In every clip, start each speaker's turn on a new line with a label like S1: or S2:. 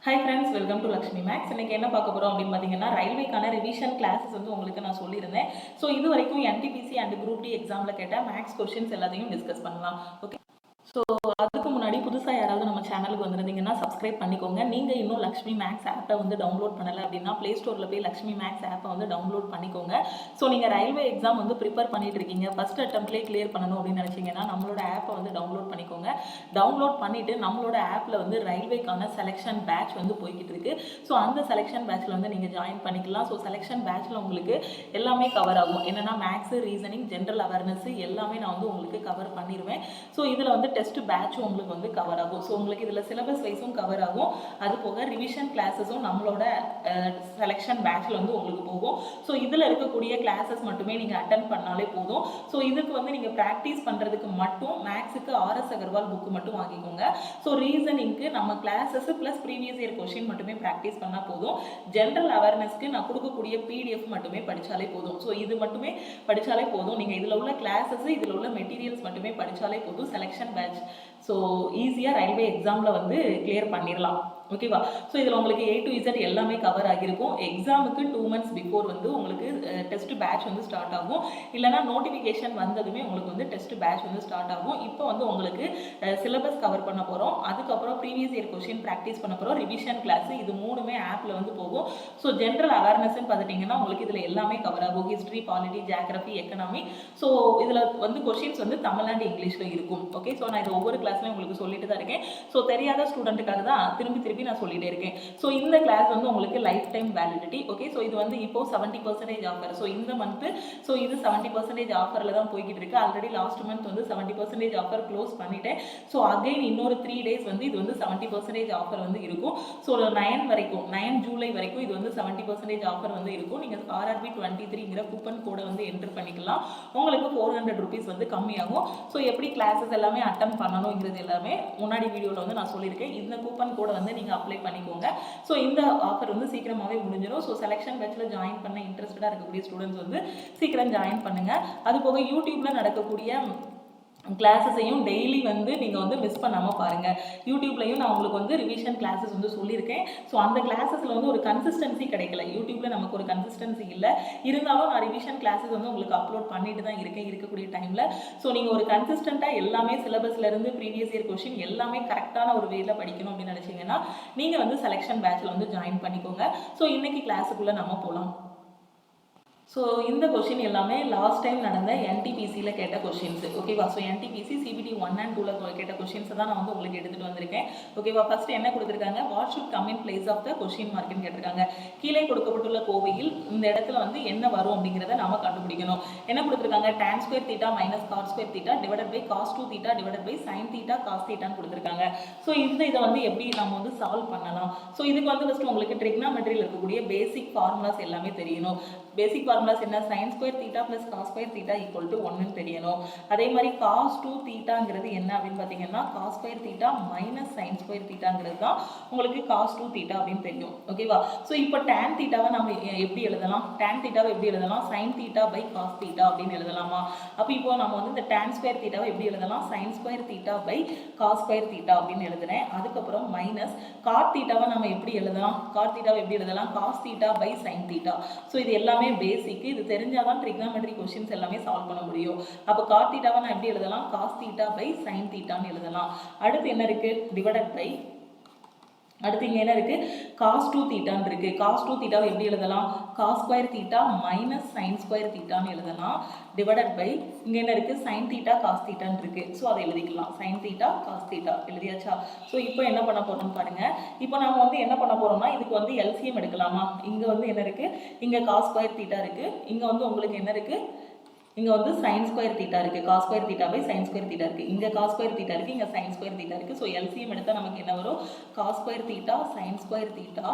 S1: Hi friends, welcome to Lakshmi makes. இன்னைக்கு என்ன பார்க்க போகிறோம் அப்படின்னு பார்த்தீங்கன்னா, ரயில்வேக்கான ரிவிஷன் கிளாஸஸ் வந்து உங்களுக்கு நான் சொல்லியிருந்தேன். ஸோ இது வரைக்கும் என்டிபிசி அண்ட் குரூப் டி எக்ஸாமில் கேட்ட மேக்ஸ் கொஸ்டின்ஸ் எல்லாத்தையும் டிஸ்கஸ் பண்ணலாம். ஓகே, ஸோ அதுக்கு முன்னாடி புதுசாக யாராவது நம்ம சேனலுக்கு வந்திருந்தீங்கன்னா சப்ஸ்கிரைப் பண்ணிக்கோங்க. நீங்கள் இன்னும் லக்ஷ்மி மேக்ஸ் ஆப்பை வந்து டவுன்லோட் பண்ணலை அப்படின்னா ப்ளே ஸ்டோரில் போய் லக்ஷ்மி மேக்ஸ் ஆப்பை வந்து டவுன்லோட் பண்ணிக்கோங்க. ஸோ நீங்கள் ரயில்வே எக்ஸாம் வந்து ப்ரிப்பேர் பண்ணிட்டு இருக்கீங்க, ஃபர்ஸ்ட் அட்டம்ப்ட்லேயே கிளியர் பண்ணணும் அப்படின்னு நினச்சிங்கன்னா நம்மளோட ஆப்பை வந்து டவுன்லோட் பண்ணிக்கோங்க. டவுன்லோட் பண்ணிவிட்டு நம்மளோட ஆப்பில் வந்து ரயில்வேக்கான செலெக்ஷன் பேட்ச் வந்து போய்கிட்டு இருக்கு. ஸோ அந்த செலெக்ஷன் பேட்ச்சில் வந்து நீங்கள் ஜாயின் பண்ணிக்கலாம். ஸோ செலெக்ஷன் பேட்ச்சில் உங்களுக்கு எல்லாமே கவர் ஆகும். என்னென்னா மேக்ஸு, ரீசனிங், ஜென்ரல் அவேர்னஸ் எல்லாமே நான் வந்து உங்களுக்கு கவர் பண்ணிடுவேன். ஸோ இதில் வந்து டெஸ்ட் பேட்சும் உங்களுக்கு வந்து கவர் ஆகும். ஸோ உங்களுக்கு இதில் சிலபஸ் வைஸும் கவர் ஆகும். அது போக ரிவிஷன் கிளாஸஸும் நம்மளோட செலெக்ஷன் பேட்சில் வந்து உங்களுக்கு போகும். ஸோ இதில் இருக்கக்கூடிய கிளாஸஸ் மட்டுமே நீங்கள் அட்டன் பண்ணாலே போதும். ஸோ இதுக்கு வந்து நீங்கள் ப்ராக்டிஸ் பண்ணுறதுக்கு மட்டும் மேக்ஸுக்கு ஆர்எஸ் அகர்வால் புக்கு மட்டும் வாங்கிக்கோங்க. ஸோ ரீசனிங்க்கு நம்ம classes plus previous year question மட்டுமே ப்ராக்டிஸ் பண்ணால் போதும். ஜென்ரல் அவேர்னஸ்க்கு நான் கொடுக்கக்கூடிய பிடிஎஃப் மட்டுமே படித்தாலே போதும். ஸோ இது மட்டுமே படித்தாலே போதும். நீங்கள் இதில் உள்ள கிளாஸஸ், இதில் உள்ள மெட்டீரியல்ஸ் மட்டுமே படித்தாலே போதும். செலெக்ஷன் பேட்ச் ஸோ ஈஸியாக ரயில்வே எக்ஸாமில் வந்து கிளியர் பண்ணிடலாம். ஓகேவா? ஸோ இதில் உங்களுக்கு A to Z எல்லாமே கவர் ஆகியிருக்கும். எக்ஸாமுக்கு 2 months பிஃபோர் வந்து உங்களுக்கு டெஸ்ட் பேட்ச் வந்து ஸ்டார்ட் ஆகும். இல்லைனா நோட்டிஃபிகேஷன் வந்ததுமே உங்களுக்கு வந்து டெஸ்ட் பேட்ச் வந்து ஸ்டார்ட் ஆகும். இப்போ வந்து உங்களுக்கு சிலபஸ் கவர் பண்ண போகிறோம். அதுக்கப்புறம் ப்ரீவியஸ் இயர் கொஸ்டின் ப்ராக்டிஸ் பண்ண போகிறோம். ரிவிஷன் கிளாஸ் இது மூணுமே ஆப்பில் வந்து போகும். ஸோ ஜென்ரல் அவேர்னஸ்ன்னு பார்த்துட்டிங்கன்னா உங்களுக்கு இதில் எல்லாமே கவர் ஆகும். History, polity, geography, economy. So இதில் வந்து கொஸ்டின்ஸ் வந்து தமிழ் அண்ட் இங்கிலீஷில் இருக்கும். ஓகே, ஸோ நான் இது ஒவ்வொரு கிளாஸ்லையும் உங்களுக்கு சொல்லிட்டு தான் இருக்கேன். ஸோ தெரியாத ஸ்டூடெண்ட்டுக்காக தான் திருப்பி நான் சொல்லிட்டே இருக்கேன். ஸோ இந்த கிளாஸ் வந்து உங்களுக்கு life time validity. Okay, so இது வந்து இப்போ 70% ஆஃபர். ஸோ இந்த மந்த்து ஸோ இது 70% ஆஃபரில் தான் போய்கிட்டு இருக்கு. ஆல்ரெடி லாஸ்ட் மந்த் வந்து 70% ஆஃபர் க்ளோஸ் பண்ணிட்டேன். ஸோ அகைன் இன்னொரு 3 days வந்து இது வந்து 70% ஆஃபர் வந்து இருக்கும். ஸோ 9 ஜூலை வரைக்கும் இது வந்து 70% ஆஃபர் வந்து இருக்கும். நீங்கள் RRB23ங்கிற கூப்பன் கோடை வந்து என்டர் பண்ணிக்கலாம். உங்களுக்கு 400 rupees வந்து கம்மியாகும். ஸோ எப்படி கிளாஸஸ் எல்லாமே அட்டன் பண்ணணுங்கிறது எல்லாமே முன்னாடி வீடியோவில் வந்து நான் சொல்லியிருக்கேன். இந்த கூப்பன் கோடை வந்து நீங்கள் அப்ளை பண்ணிக்கோங்க. ஸோ இந்த ஆஃபர் வந்து சீக்கிரமாகவே முடிஞ்சிடும். ஸோ செலெக்ஷன் பேட்சில் ஜாயின் பண்ண இன்ட்ரெஸ்டடாக இருக்கக்கூடிய ஸ்டூடெண்ட்ஸ் வந்து சீக்கிரம் ஜாயின் பண்ணுங்கள். அது போக யூடியூப்பில் நடக்கக்கூடிய கிளாஸஸையும் டெய்லி வந்து நீங்கள் வந்து மிஸ் பண்ணாமல் பாருங்கள். யூடியூப்லையும் நான் உங்களுக்கு வந்து ரிவிஷன் கிளாஸஸ் வந்து சொல்லியிருக்கேன். ஸோ அந்த கிளாஸஸில் வந்து ஒரு கன்சிஸ்டன்சி கிடைக்கல. யூடியூப்பில் நமக்கு ஒரு கன்சிஸ்டன்சி இல்லை. இருந்தாலும் நான் ரிவிஷன் கிளாஸஸ் வந்து உங்களுக்கு அப்லோட் பண்ணிட்டு தான் இருக்கக்கூடிய டைமில். ஸோ நீங்கள் ஒரு கன்சிஸ்டண்ட்டாக எல்லாமே சிலபஸ்லேருந்து ப்ரீவியஸ் இயர் கொஸ்டின் எல்லாமே கரெக்டான ஒரு வேல படிக்கணும் அப்படின்னு நினச்சிங்கன்னா நீங்கள் வந்து செலெக்ஷன் பேட்சில் வந்து ஜாயின் பண்ணிக்கோங்க. ஸோ இன்றைக்கி கிளாஸுக்குள்ளே நம்ம போகலாம். ஸோ இந்த கொஷின் எல்லாமே லாஸ்ட் டைம் நடந்த என்டிபிசியில் கேட்ட கொஷின்ஸ். ஓகேவா? ஸோ என்டிபிசி CBT 1 and 2ல கேட்ட கொஷின்ஸை தான் நான் வந்து உங்களுக்கு எடுத்துகிட்டு வந்திருக்கேன். ஓகேவா? ஃபர்ஸ்ட் என்ன கொடுத்துருக்காங்க, what should come in place of the question மார்க்னு கேட்டிருக்காங்க. கீழே கொடுக்கப்பட்டுள்ள கோவையில் இந்த இடத்துல வந்து என்ன வரும் அப்படிங்கிறத நம்ம கண்டுபிடிக்கணும். என்ன கொடுத்துருக்காங்க, tan square theta minus cos square theta divided by cos 2 theta divided by sin theta cos தீட்டான்னு கொடுத்துருக்காங்க. ஸோ இதை வந்து எப்படி நம்ம வந்து சால்வ் பண்ணலாம். ஸோ இதுக்கு வந்து ஃபஸ்ட்டு உங்களுக்கு ட்ரிக்னாமெட்ரியில் இருக்கக்கூடிய பேசிக் ஃபார்முலாஸ் எல்லாமே தெரியணும். பேசிக் ஃபார்முலாஸ் என்ன, sin square theta plus cos square theta equal to 1ன்னு தெரியணும். அதே மாதிரி cos 2 தீட்டாங்கிறது என்ன அப்படின்னு பார்த்தீங்கன்னா cos square theta minus sine square தீட்டாங்கிறது தான் உங்களுக்கு cos 2 தீட்டா அப்படின்னு தெரியும். ஓகேவா? ஸோ இப்போ tan தீட்டாவை நம்ம எப்படி எழுதலாம், tan தீட்டாவை எப்படி எழுதலாம், sin theta by cos theta அப்படின்னு எழுதலாமா? அப்போ இப்போ நம்ம வந்து இந்த tan ஸ்கொயர் தீட்டாவை எப்படி எழுதலாம், sin square theta by cos square theta அப்படின்னு எழுதுறேன். அதுக்கப்புறம் மைனஸ் காட் தீட்டாவை நம்ம எப்படி எழுதலாம், காட் தீட்டாவை எப்படி எழுதலாம், cos theta by sine theta. So இது எல்லாமே பேசிக். இது தெரிஞ்சாதான் ட்ரிக்னாமெட்ரி கொஸ்டின்ஸ் எல்லாமே சால்வ் பண்ண முடியும். அப்போ காட் தீட்டாவை நான் எப்படி எழுதலாம், காஸ் தீட்டா பை சைன் தீட்டான்னு எழுதலாம். அடுத்து என்ன இருக்கு, டிவைடட் பை, அடுத்து இங்கே என்ன இருக்குது, காஸ் 2 தீட்டான்னு இருக்குது. காஸ் 2 தீட்டாவை எப்படி எழுதலாம், cos square theta minus sine square தீட்டான்னு எழுதலாம். டிவைடட் பை இங்கே என்ன இருக்குது, சைன் தீட்டா காஸ் தீட்டான்னு இருக்குது. ஸோ அதை எழுதிக்கலாம், சைன் தீட்டா காஸ் தீட்டா எழுதியாச்சா? ஸோ இப்போ என்ன பண்ண போகிறோம்னு பாருங்கள். இப்போ நம்ம வந்து என்ன பண்ண போகிறோம்னா இதுக்கு வந்து எல்சிஎம் எடுக்கலாமா. இங்கே வந்து என்ன இருக்குது, இங்கே காஸ் ஸ்கொயர் தீட்டா இருக்குது. இங்கே வந்து உங்களுக்கு என்ன இருக்குது, இங்கே வந்து சைன் ஸ்கொயர் தீட்டா இருக்குது. Cos square theta by sine square theta இருக்குது. இங்கே காஸ் ஸ்கொயர் தீட்டா இருக்குது, இங்கே சைன் ஸ்கொயர் தீட்டா இருக்குது. ஸோ எல்சிஎம் எடுத்தால் நமக்கு என்ன வரும், cos square theta sine square theta.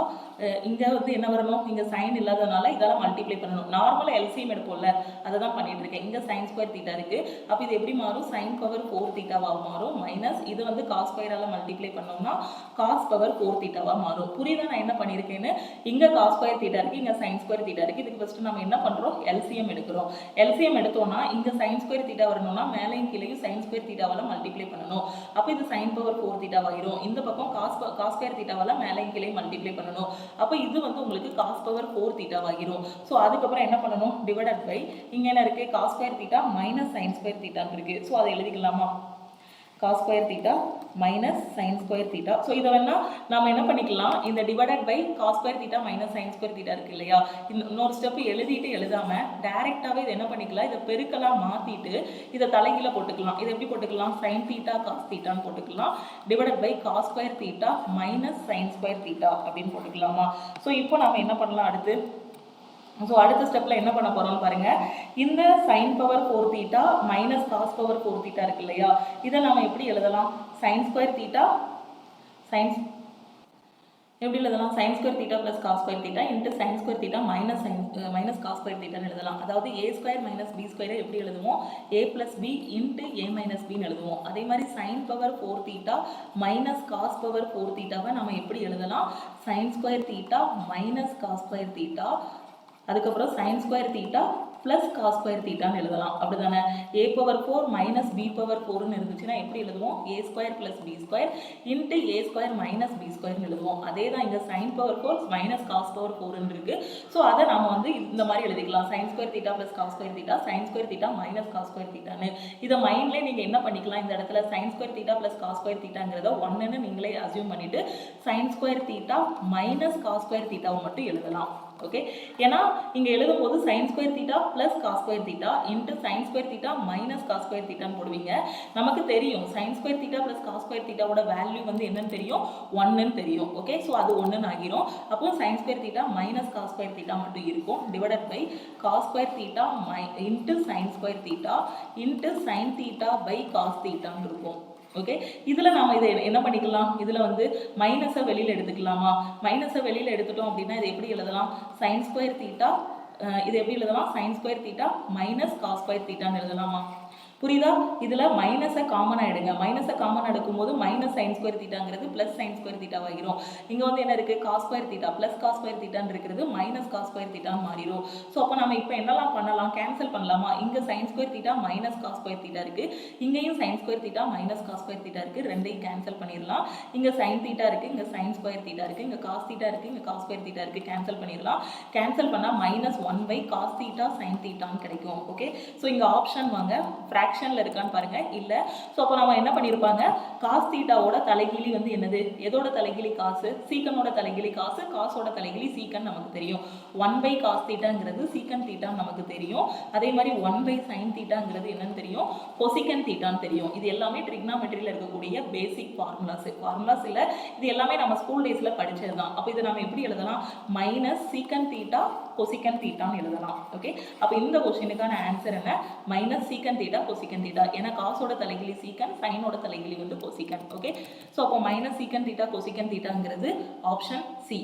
S1: இங்கே வந்து என்ன வரணும், இங்கே சைன் இல்லாதனால இதெல்லாம் மல்டிப்ளை பண்ணணும். நார்மலாக எல்சிஎம் எடுப்போம்ல அதை தான் பண்ணிட்டு இருக்கேன். இங்கே சைன் ஸ்கொயர் தீட்டா இருக்குது. அப்போ இது எப்படி மாறும், சைன் பவர் 4 தீட்டாவாக மாறும். மைனஸ் இது வந்து காஸ் ஸ்கொயரால் மல்டிப்ளை பண்ணோம்னா காஸ் பவர் 4 தீட்டாவாக மாறும். புரியுதா நான் என்ன பண்ணியிருக்கேன்னு? இங்கே காஸ் ஸ்கொயர் தீட்டா இருக்குது, இங்கே சைன் ஸ்கொயர் தீட்டா இருக்குது. இதுக்கு ஃபஸ்ட்டு நம்ம என்ன பண்ணுறோம், எல்சிஎம் எடுக்கிறோம். எல்சிஎம் எடுத்தோம்னா இங்கே சைன் ஸ்கொயர் தீட்டா வரணும்னா மேலேயும் கீழேயும் சைன் ஸ்கொயர் தீட்டாவால் மல்டிப்ளை பண்ணணும். அப்போ இது சைன் பவர் 4 தீட்டா ஆயிரும். இந்த பக்கம் காஸ் ஸ்கொயர் தீட்டாவால் மேலேயும் கீழேயும் மல்டிப்ளை பண்ணணும். அப்போ இது வந்து உங்களுக்கு காஸ் பவர் 4 தீட்டா ஆகிரும். ஸோ அதுக்கப்புறம் என்ன பண்ணணும், டிவைடட் பை இங்கே என்ன இருக்குது, cos square theta minus sine square தீட்டான்னு இருக்குது. ஸோ அதை எழுதிக்கலாமா, cos square theta minus sine square theta. So இதை வேணா நம்ம என்ன பண்ணிக்கலாம், இந்த divided by cos square theta minus sine square theta இருக்கு இல்லையா, இன்னொரு ஸ்டெப் எழுதிட்டு எழுதாமல் டேரெக்டாகவே இதை என்ன பண்ணிக்கலாம், இதை பெருக்கெல்லாம் மாற்றிட்டு இதை தலைகீழ போட்டுக்கலாம். இதை எப்படி போட்டுக்கலாம், சைன் தீட்டா காஸ் தீட்டான்னு போட்டுக்கலாம். Divided by cos square theta minus sine square theta அப்படின்னு போட்டுக்கலாமா. ஸோ இப்போ நம்ம என்ன பண்ணலாம் அடுத்து, ஸோ அடுத்த ஸ்டெப்பில் என்ன பண்ண போகிறோம்னு பாருங்கள். இந்த sine power 4 theta minus cos power 4 theta இருக்கு இல்லையா, இதை நம்ம எப்படி எழுதலாம், சைன் ஸ்கொயர் தீட்டா எப்படி எழுதலாம், sine square theta plus cos square theta into sine square theta minus cos square தீட்டான்னு எழுதலாம். அதாவது ஏ ஸ்கொயர் மைனஸ் பி ஸ்கொயரை எப்படி எழுதுவோம், A plus B into A minus பின்னு எழுதுவோம். அதே மாதிரி sine power 4 theta minus cos power 4 தீட்டாவை நம்ம எப்படி எழுதலாம், sine square theta minus cos square theta, அதுக்கப்புறம் sine square theta plus cos square தீட்டான்னு எழுதலாம். அப்படி தானே, A power 4 minus B power 4ன்னு இருந்துச்சுன்னா எப்படி எழுதுவோம், A square plus B square into A square minus B ஸ்கொயர்னு எழுதுவோம். அதே தான் இங்கே sine power 4 minus cos power 4ன்னு இருக்கு. ஸோ அதை நம்ம வந்து இந்த மாதிரி எழுதிக்கலாம், sine square theta plus cos square theta sine square theta minus cos square தீட்டான்னு. இதை மைண்ட்லேயே நீங்கள் என்ன பண்ணிக்கலாம், இந்த இடத்துல sine square theta plus cos square தீட்டாங்கிறத 1ன்னு நீங்களே அசியூம் பண்ணிட்டு sign square theta minus cos square தீட்டாவை மட்டும் எழுதலாம். ஓகே, ஏன்னா இங்கே எழுதும்போது sine square theta plus cos square theta into sine square theta minus cos square தீட்டான்னு போடுவீங்க. நமக்கு தெரியும் sine square theta plus cos square தீட்டாவோட வேல்யூ வந்து என்னன்னு தெரியும், 1ன்னு தெரியும். ஓகே, ஸோ அது 1ன்னு ஆகிரும். அப்போ sine square theta minus cos square theta மட்டும் இருக்கும். Divided by cos square theta into sine square theta into sine theta by cos தீட்டான்னு இருக்கும். ஓகே, இதில் நம்ம இதை என்ன பண்ணிக்கலாம், இதில் வந்து மைனஸை வெளியில் எடுத்துக்கலாமா, மைனஸை வெளியில் எடுத்துட்டோம் அப்படின்னா இதை எப்படி எழுதலாம், சைன் ஸ்கொயர் தீட்டா, இது எப்படி எழுதலாம், sine square theta minus cos square தீட்டான்னு எழுதலாமா. புரியுதா, இதில் மைனஸை காமனாக எடுங்க. மைனஸை காமனாக எடுக்கும்போது மைனஸ் சைன் ஸ்கொயர் தீட்டாங்கிறது ப்ளஸ் சைன் ஸ்கொயர் தீட்டா ஆகிரும். இங்கே வந்து என்ன இருக்குது, cos square theta plus cos square தீட்டான்னு இருக்கிறது மைனஸ் காஸ் ஸ்கொயர் தீட்டான்னு மாறிடும். ஸோ அப்போ நம்ம இப்போ என்னெல்லாம் பண்ணலாம், கேன்சல் பண்ணலாமா. இங்கே sine square theta minus cos square theta இருக்குது, இங்கேயும் sine square theta minus cos square theta இருக்குது. ரெண்டையும் கேன்சல் பண்ணிடலாம். இங்கே சைன் தீட்டா இருக்குது, இங்கே சைன் ஸ்கொயர் தீட்டா இருக்குது, இங்கே காஸ் தீட்டா இருக்குது, இங்கே காஸ் ஸ்கொயர் தீட்டா இருக்குது. கேன்சல் பண்ணிடலாம். கேன்சல் பண்ணால் மைனஸ் 1 காஸ் தீட்டா சைன் தீட்டான்னு கிடைக்கும். ஓகே, ஸோ இங்கே ஆப்ஷன் வாங்க, ஃப்ராக்ஷனில் இருக்கான்னு பாருங்க, இல்ல. சோ அப்ப நாம என்ன பண்ணிருப்பாங்க, cos தீட்டாவோட தலைகீழி வந்து என்னது, எதோட தலைகீழி காசு, சீக்கனோட தலைகீழி காசு, காசோட தலைகீழி சீக்கன் நமக்கு தெரியும். 1 cos தீட்டாங்கிறது சீக்கன் தீட்டா நமக்கு தெரியும். அதே மாதிரி 1 sin தீட்டாங்கிறது என்னன்னு தெரியும், கொசிக்கன் தீட்டான்னு தெரியும். இது எல்லாமே ட்ரிக்னாமெட்ரியில இருக்கக்கூடிய பேசிக் ஃபார்முலாஸ் இல்ல, இது எல்லாமே நம்ம ஸ்கூல் டேஸ்ல படிச்சதுதான். அப்ப இதை நம்ம எப்படி எழுதலாம், மைனஸ் சீக்கன் தீட்டா கொசிக்கன் தீட்டான்னு எழுதலாம். ஓகே, அப்ப இந்த क्वेश्चनக்கான ஆன்சர் என்ன, minus secant theta cosecant theta. ஏன்னா காசோட தலைகிலி சீக்கன், சைனோட தலைகிலி வந்து கொசிக்கன். ஓகே, சோ அப்போ மைனஸ் சீக்கன் தீட்டா கொசிக்கன் தீட்டாங்கிறது ஆப்ஷன் சி.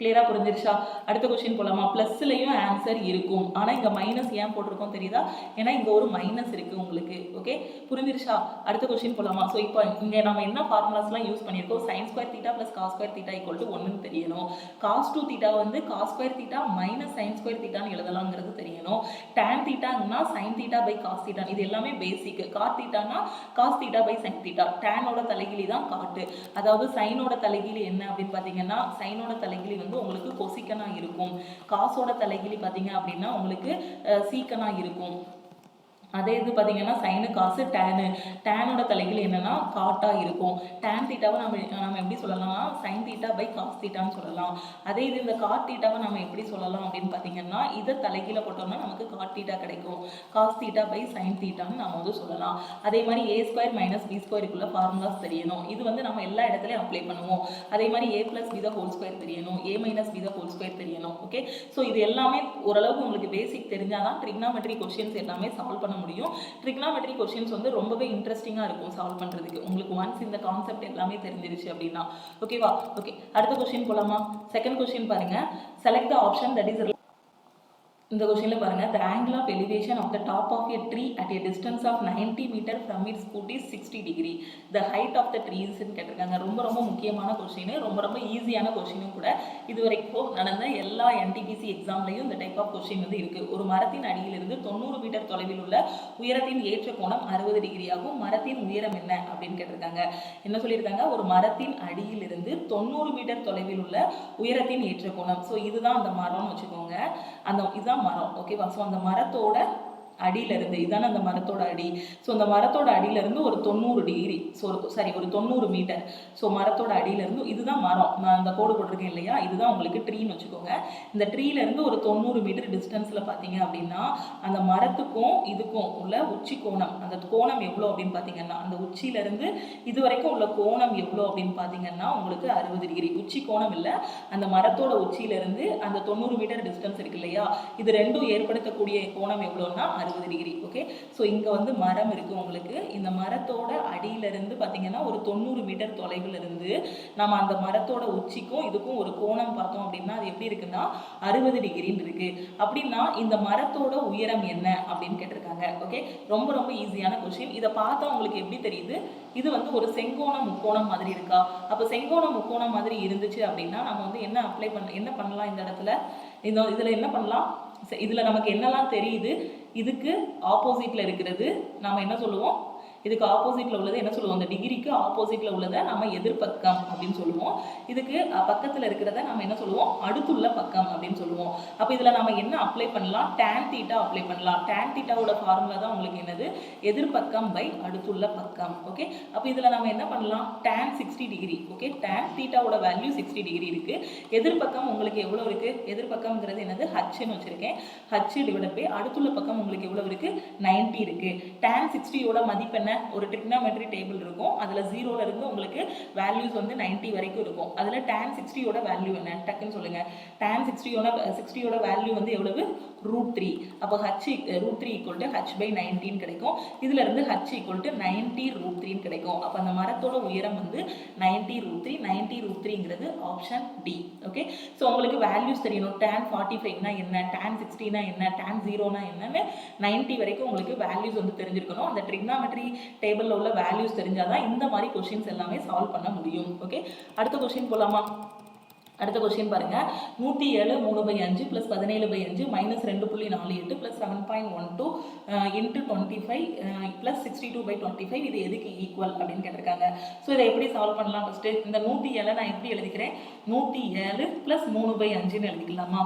S1: கிளியரா புரிஞ்சிருச்சா? அடுத்த क्वेश्चन போலாமா? பிளஸ்லயும் ஆன்சர் இருக்கும், ஆனா இங்க மைனஸ் ஏன் போட்டிருக்கோம் தெரியுதா, ஏன்னா இங்க ஒரு மைனஸ் இருக்கு உங்களுக்கு. ஓகே, புரிஞ்சிருச்சா? அடுத்த क्वेश्चन போலாமா? சோ இப்போ இங்க நம்ம என்ன ஃபார்முலாஸ்லாம் யூஸ் பண்ணிருக்கோம், sin square theta + cos square theta = 1 ன்னு தெரியணும். cos 2 தீட்டா வந்து cos square theta - sin square தீட்டான்னு எழுதலாம்ங்கிறது தெரியணும். tan தீட்டானா sin தீட்டா / cos தீட்டா, இது எல்லாமே பேசிக். cos தீட்டானா cos theta / sin theta. tan ஓட தலைகீழி தான் cot, அதாவது sin ஓட தலைகீழி என்ன அப்படின்னு பாத்தீங்கன்னா, sin ஓட தலைகீழி வந்து உங்களுக்கு கொசிக்கனா இருக்கும், காசோட தலைகீழி பாத்தீங்க அப்படின்னா உங்களுக்கு சீக்கனா இருக்கும். அதே இது பார்த்தீங்கன்னா சைனு காசு டேனு, டேனோட தலைகீழி என்னன்னா காட்டா இருக்கும். டேன் தீட்டாவை நம்ம எப்படி சொல்லலாம்னா சைன் தீட்டா / காஸ் தீட்டான்னு சொல்லலாம். அதே இது இந்த காட் தீட்டாவை நம்ம எப்படி சொல்லலாம் அப்படின்னு பார்த்தீங்கன்னா, இதை தலைகீழ போட்டோம்னா நமக்கு காட் தீட்டா கிடைக்கும், காஸ் தீட்டா / சைன் தீட்டான்னு நம்ம வந்து சொல்லலாம். அதே மாதிரி a² - b² ஃபார்முலாஸ் தெரியணும், இது வந்து நம்ம எல்லா இடத்துலையும் அப்ளை பண்ணுவோம். அதே மாதிரி a + b² தெரியணும், a - b² தெரியணும். ஓகே, ஸோ இது எல்லாமே ஓரளவுக்கு உங்களுக்கு பேசிக் தெரிஞ்சாதான் ட்ரிக்னாமெட்ரி கொஸ்டின்ஸ் எல்லாமே சால்வ் பண்ண முடியும். ட்ரிக்னாமெட்ரி क्वेश्चंस வந்து ரொம்பவே இன்ட்ரெஸ்டிங்கா இருக்கும் சால்வ் பண்றதுக்கு, உங்களுக்கு ஒன்ஸ் இந்த கான்செப்ட் எல்லாமே தெரிஞ்சிருச்சு அப்படின்னா. ஓகேவா? ஓகே, அடுத்த क्वेश्चन போலாமா? செகண்ட் क्वेश्चन பாருங்க. Select the option that is இந்த கொஸ்டின்ல பாருங்க, the angle of elevation of the top of a tree at a distance of 90 meter from its foot is 60 degree. The height of the tree is கேட்டிருக்காங்க. ரொம்ப ரொம்ப முக்கியமான question, ரொம்ப ரொம்ப ஈஸியான கொஸ்டினும் கூட. இதுவரைக்கும் நடந்த எல்லா NTPC எக்ஸாம்லையும் இந்த டைப் ஆஃப் கொஸ்டின் வந்து இருக்கு. ஒரு மரத்தின் அடியிலிருந்து 90 மீட்டர் தொலைவில் உள்ள உயரத்தின் ஏற்ற கோணம் 60 டிகிரி ஆகும். மரத்தின் உயரம் என்ன அப்படின்னு கேட்டிருக்காங்க. என்ன சொல்லியிருக்காங்க, ஒரு மரத்தின் அடியிலிருந்து 90 மீட்டர் தொலைவில் உள்ள உயரத்தின் ஏற்ற கோணம். ஸோ இதுதான் அந்த மரம்னு வச்சுக்கோங்க. இதுதான் மரம், ஓகேவா? ஸோ அந்த மரத்தோட அடியிலிருந்து, இதான அந்த மரத்தோட அடி. ஸோ அந்த மரத்தோட அடியிலிருந்து ஒரு 90 டிகிரி, ஒரு 90 மீட்டர். ஸோ மரத்தோட அடியிலிருந்து, இதுதான் மரம், நான் அந்த கோடு போட்டிருக்கேன் இல்லையா, இதுதான் உங்களுக்கு ட்ரீன்னு வச்சுக்கோங்க. இந்த ட்ரீலேருந்து ஒரு 90 மீட்டர் டிஸ்டன்ஸில் பார்த்தீங்க அப்படின்னா அந்த மரத்துக்கும் இதுக்கும் உள்ள உச்சி கோணம், அந்த கோணம் எவ்வளோ அப்படின்னு பார்த்தீங்கன்னா, அந்த உச்சியிலேருந்து இது வரைக்கும் உள்ள கோணம் எவ்வளோ அப்படின்னு பார்த்தீங்கன்னா உங்களுக்கு 60 டிகிரி. உச்சி கோணம் இல்லை, அந்த மரத்தோட உச்சியிலேருந்து அந்த 90 மீட்டர் டிஸ்டன்ஸ் இருக்கு இல்லையா, இது ரெண்டும் ஏற்படுத்தக்கூடிய கோணம் எவ்வளோன்னா 60 டிகிரி. ஓகே, ஸோ இங்கே வந்து மரம் இருக்குது உங்களுக்கு. இந்த மரத்தோட அடியிலிருந்து பார்த்தீங்கன்னா ஒரு 90 மீட்டர் தொலைவில் இருந்து நம்ம அந்த மரத்தோட உச்சிக்கும் இதுக்கும் ஒரு கோணம் பார்த்தோம் அப்படின்னா அது எப்படி இருக்குன்னா 60 டிகிரின்னு இருக்கு. அப்படின்னா இந்த மரத்தோட உயரம் என்ன அப்படின்னு கேட்டிருக்காங்க. ஓகே, ரொம்ப ரொம்ப ஈஸியான கொஸ்டின். இதை பார்த்தா உங்களுக்கு எப்படி தெரியுது, இது வந்து ஒரு செங்கோணம் முக்கோணம் மாதிரி இருக்கா? அப்போ செங்கோணம் முக்கோணம் மாதிரி இருந்துச்சு அப்படின்னா நம்ம வந்து என்ன பண்ணலாம் இந்த இடத்துல, இதில் என்ன பண்ணலாம், இதில் நமக்கு என்னெல்லாம் தெரியுது, இதுக்கு ஆப்போசிட்ல இருக்கிறது நம்ம என்ன சொல்லுவோம், இதுக்கு ஆப்போசிட்ல உள்ளது என்ன சொல்லுவோம், அந்த டிகிரிக்கு ஆப்போசிட்ல உள்ளதை நம்ம எதிர்பக்கம் அப்படின்னு சொல்லுவோம். இதுக்கு பக்கத்தில் இருக்கிறத நம்ம என்ன சொல்லுவோம், அடுத்துள்ள பக்கம் அப்படின்னு சொல்லுவோம். அப்போ இதில் நம்ம என்ன அப்ளை பண்ணலாம், tan தீட்டா அப்ளை பண்ணலாம். tan தீட்டாவோட ஃபார்முலா தான் உங்களுக்கு என்னது, எதிர்பக்கம் பை அடுத்துள்ள பக்கம். ஓகே, அப்போ இதில் நம்ம என்ன பண்ணலாம், tan 60 டிகிரி. ஓகே, tan தீட்டாவோட வேல்யூ 60 டிகிரி இருக்கு. எதிர்பக்கம் உங்களுக்கு எவ்வளோ இருக்கு, எதிர்பக்கம்ங்கிறது என்னது, ஹச்ன்னு வச்சிருக்கேன். ஹச் டிவைடட் பை அடுத்துள்ள பக்கம் உங்களுக்கு எவ்வளோ இருக்கு, 90 இருக்கு. tan 60யோட மதிப்பு என்ன, ஒரு ட்ரிக்னாமெட்ரி டேபிள் இருக்கும், அதில் 0ல இருந்து உங்களுக்கு வேல்யூஸ் வந்து 90 வரைக்கும் இருக்கும். அதில் tan 60யோட வேல்யூ என்ன டக்குன்னு சொல்லுங்க. tan 60யோட வேல்யூ வந்து எவ்வளவு, √3. அப்போ h √3 = h/90 கிடைக்கும். இதுல இருந்து h = 90√3 கிடைக்கும். அப்போ அந்த மரத்தோட உயரம் வந்து 90√3. 90√3ங்கிறது ஆப்ஷன் டி. ஓகே, ஸோ உங்களுக்கு வேல்யூஸ் தெரியணும். tan 45னா என்ன, tan 60னா என்ன, tan 0னா என்னன்னு 90 வரைக்கும் உங்களுக்கு வேல்யூஸ் வந்து தெரிஞ்சிருக்கணும். அந்த ட்ரிக்னாமெட்ரி டேபிளில் உள்ள வேல்யூஸ் தெரிஞ்சாதான் இந்த மாதிரி கொஸ்டின்ஸ் எல்லாமே சால்வ் பண்ண முடியும். ஓகே, அடுத்த கொஸ்டின் போலாமா? அடுத்த கொஸ்டின் பாருங்க, 107 3/5 + 17/5 - 2.48 + 7.12 × 25 + 62/25 இது எதுக்கு ஈக்குவல் அப்படின்னு கேட்டிருக்காங்க. ஸோ இதை எப்படி சால்வ் பண்ணலாம்? ஃபர்ஸ்ட் இந்த 107 நான் எப்படி எழுதிக்கிறேன், 107 + 3/5ன்னு எழுதிக்கலாமா?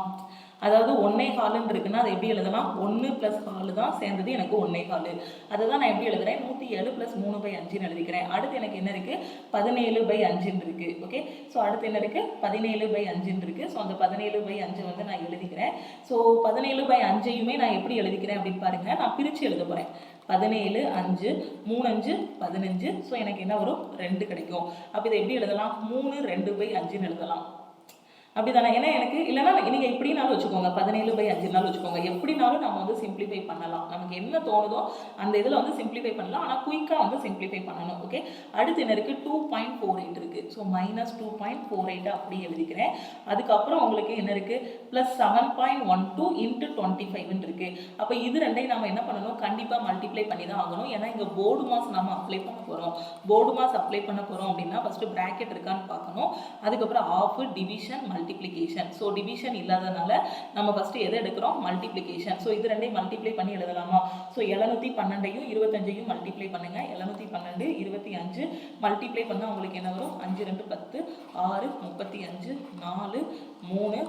S1: அதாவது 1/4 இருக்குன்னா அதை எப்படி எழுதலாம், 1 + 4 தான் சேர்ந்தது எனக்கு 1/4. அதை தான் நான் எப்படி எழுதுறேன், 107 + 3/5ன்னு எழுதிக்கிறேன். அடுத்து எனக்கு என்ன இருக்கு, 17/5 இருக்கு. ஓகே, ஸோ அடுத்து என்ன இருக்கு, 17/5 இருக்கு. ஸோ அந்த 17/5 வந்து நான் எழுதிக்கிறேன். ஸோ 17/5யுமே நான் எப்படி எழுதிக்கிறேன் அப்படின்னு பாருங்க, நான் பிரித்து எழுத போறேன். 17 5 3 5 15. ஸோ எனக்கு என்ன வரும், 2 கிடைக்கும். அப்போ இதை எப்படி எழுதலாம், 3 2/5ன்னு எழுதலாம். அப்படிதானே? ஏன்னா எனக்கு இல்லைன்னா நீங்கள் இப்படினாலும் வச்சுக்கோங்க, 17/5 வச்சுக்கோங்க. எப்படினாலும் நம்ம வந்து சிம்பிளிஃபை பண்ணலாம். நமக்கு என்ன தோணுதோ அந்த இதில் வந்து சிம்பிளிஃபை பண்ணலாம். ஆனால் குயிக்காக வந்து சிம்பிளிஃபை பண்ணணும். ஓகே, அடுத்து என்ன இருக்குது, 2.48 இருக்குது. ஸோ -2.48 அப்படி எழுதிக்கிறேன். அதுக்கப்புறம் உங்களுக்கு என்ன இருக்குது, +7.12 × 25 இருக்குது. அப்போ இது ரெண்டையும் நம்ம என்ன பண்ணணும், கண்டிப்பாக மல்டிப்ளை பண்ணி தான் ஆகணும். ஏன்னா இங்கே போர்டு மாஸ் நம்ம அப்ளை பண்ண போகிறோம். போர்டு மாஸ் அப்ளை பண்ண போகிறோம் அப்படின்னா ஃபஸ்ட்டு ப்ராக்கெட் இருக்கான்னு பார்க்கணும். அதுக்கப்புறம் of, division, multiplication. So division இல்லாதனால நம்ம ஃபஸ்ட்டு எதை எடுக்கிறோம், மல்டிப்ளிகேஷன். ஸோ இது ரெண்டையும் மல்டிப்ளை பண்ணி எழுதலாமா? ஸோ 712யும் 25யும் மல்டிப்ளை பண்ணுங்க. 712 25 மல்டிப்ளை பண்ணால் உங்களுக்கு என்ன வரும், 5 2 10 6 35 4 3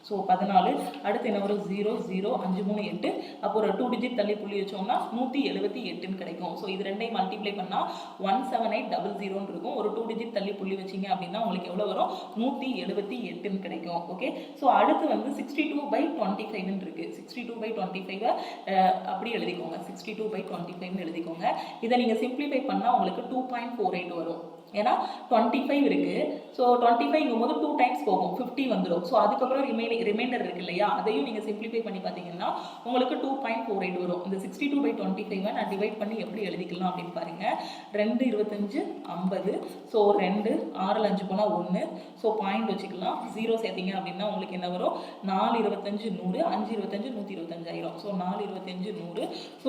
S1: ஸோ 14. அடுத்து என்ன வரும், 0 0 5 3 8. அப்போ ஒரு 2 டிஜிட் தள்ளி புள்ளி வச்சோம்னா 178ன்னு கிடைக்கும். ஸோ இது ரெண்டையும் மல்டிப்ளை பண்ணால் 17800 இருக்கும். ஒரு 2 டிஜிட் தள்ளி புள்ளி வச்சிங்க அப்படின்னா உங்களுக்கு எவ்வளோ வரும், 178ன்னு கிடைக்கும். ஓகே, ஸோ அடுத்து வந்து 62/25 இருக்கு. 62/25 அப்படி எழுதிக்கோங்க, 62/25 எழுதிக்கோங்க. இதை நீங்கள் சிம்பிளிஃபை பண்ணால் உங்களுக்கு 2.48 வரும். ஏன்னா 25 இருக்குது. ஸோ 25ங்கும் போது 2 டைம்ஸ் போகும், 50 வந்துடும். ஸோ அதுக்கப்புறம் ரிமைண்டர் இருக்கு இல்லையா, அதையும் நீங்கள் சிம்பிளிஃபை பண்ணி பார்த்தீங்கன்னா உங்களுக்கு 2.48 வரும். இந்த 62/25 நான் டிவைட் பண்ணி எப்படி எழுதிக்கலாம் அப்படின்னு பாருங்கள். 2 25 50. ஸோ 2 6 5 போனால் 1. ஸோ பாயிண்ட் வச்சுக்கலாம். 0 சேர்த்திங்க அப்படின்னா உங்களுக்கு என்ன வரும்? 4 25 100, 5 25 125 ஆயிரும். ஸோ 4 25 100. ஸோ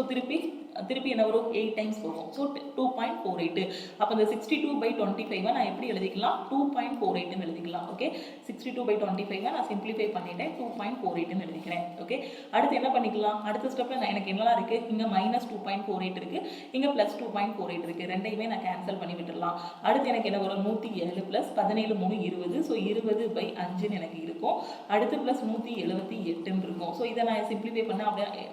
S1: திருப்பி என்ன வரும்? 8 டைம்ஸ் போகும். ஸோ 2.48. அப்போ இந்த 62/25 நான் எப்படி எழுதிக்கலாம்? 2.48ன்னு எழுதிக்கலாம். ஓகே, 62/25 நான் சிம்பிளிஃபை பண்ணிட்டேன், 2.48ன்னு எழுதிக்கிறேன். ஓகே, அடுத்து என்ன பண்ணிக்கலாம்? அடுத்த ஸ்டெப்பில் எனக்கு என்னெல்லாம் இருக்குது? இங்கே -2.48 இருக்குது, இங்கே +2.48 இருக்குது. ரெண்டையுமே நான் கேன்சல் பண்ணி விட்டுடலாம். அடுத்து எனக்கு என்ன வரும்? 107 + 17 3 20. ஸோ 20/5ன்னு எனக்கு இருக்கும். அடுத்து +178ன்னு இருக்கும். ஸோ இதை நான் சிம்பிளிஃபை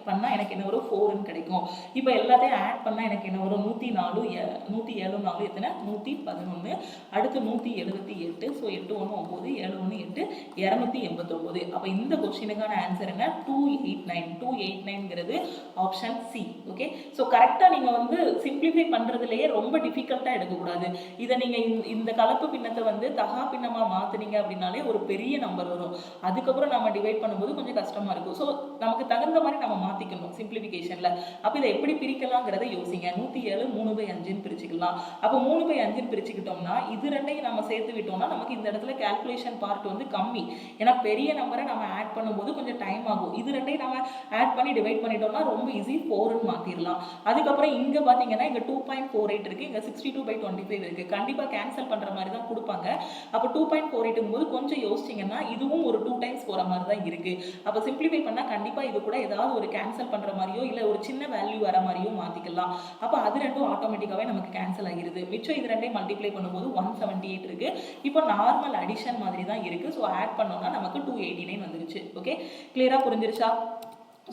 S1: பண்ணால் எனக்கு என்ன வரும்? 4ன்னு கிடைக்கும். இப்போ எல்லாத்தையும் ஆட் பண்ணால் எனக்கு என்ன வரும்? 104 107 4 எத்தனை? 111. அடுத்து 178. ஸோ 8 1 9 7 1 8 289. அப்போ இந்த கொஸ்டினுக்கான ஆன்சர் என்ன? 289. 289ங்கிறது ஆப்ஷன் சி. ஓகே, ஸோ கரெக்டாக நீங்கள் வந்து சிம்பிளிஃபை பண்ணுறதுலேயே ரொம்ப டிஃபிகல்ட்டாக எடுக்கக்கூடாது. இதை நீங்கள் இந்த கலப்பு பின்னத்தை வந்து தகா பின்னமாக மாற்றினீங்க அப்படின்னாலே ஒரு பெரிய நம்பர் வரும். அதுக்கப்புறம் நம்ம டிவைட் பண்ணும்போது கொஞ்சம் கஷ்டமாக இருக்கும். ஸோ நமக்கு தகுந்த மாதிரி நம்ம மாற்றிக்கணும் சிம்பிளிஃபிகேஷனில். அப்போ இதை எப்படி பிரிக்கலாங்கிறத யோசிங்க. 107 3/5ன்னு பிரிச்சுக்கலாம். அப்போ 3/5ன்னு பிரிச்சுக்கிட்டோம்னா இது ரெண்டையும் நம்ம சேர்த்து விட்டோம்னா நமக்கு இந்த இடத்துல கால்குலேஷன் பார்ட் வந்து கம்மி. ஏன்னா பெரிய நம்பரை நம்ம ஆட் பண்ணும்போது கொஞ்சம் டைம் ஆகும். இது ரெண்டையும் நம்ம ஆட் பண்ணி டிவைட் பண்ணிட்டோம்னா ரொம்ப ஈஸி, 4ன்னு மாற்றிடலாம். அதுக்கப்புறம் இங்கே பார்த்தீங்கன்னா இங்கே 2.48 இருக்குது, இங்கே 62/25 இருக்குது. கண்டிப்பாக கேன்சல் பண்ணுற மாதிரி தான் கொடுப்பாங்க. அப்போ 2.48ங்கும் போது கொஞ்சம் யோசிச்சிங்கன்னா இதுவும் ஒரு 2 டைம்ஸ் போகிற மாதிரி தான் இருக்குது. அப்போ சிம்பிளிஃபை பண்ணால் கண்டிப்பாக இது கூட ஏதாவது ஒரு கேன்சல் பண்ணுற மாதிரியோ இல்லை ஒரு சின்ன வேல்யூ வர மாதிரியோ மாற்றிக்கலாம். அப்போ அது ரெண்டும் ஆட்டோமேட்டிக்காகவே நமக்கு கேன்சல் ஆகிருது. மிச்சம் இது ரெண்டையும் மல்டிப்ளை பண்ணும்போது 178 இருக்குது. இப்போ நார்மல் அடிஷன் மாதிரி தான் இருக்குது. ஸோ ஆட் பண்ணோம்னா நமக்கு 289 வந்துருச்சு. ஓகே, கிளியராக புரிஞ்சிருச்சா?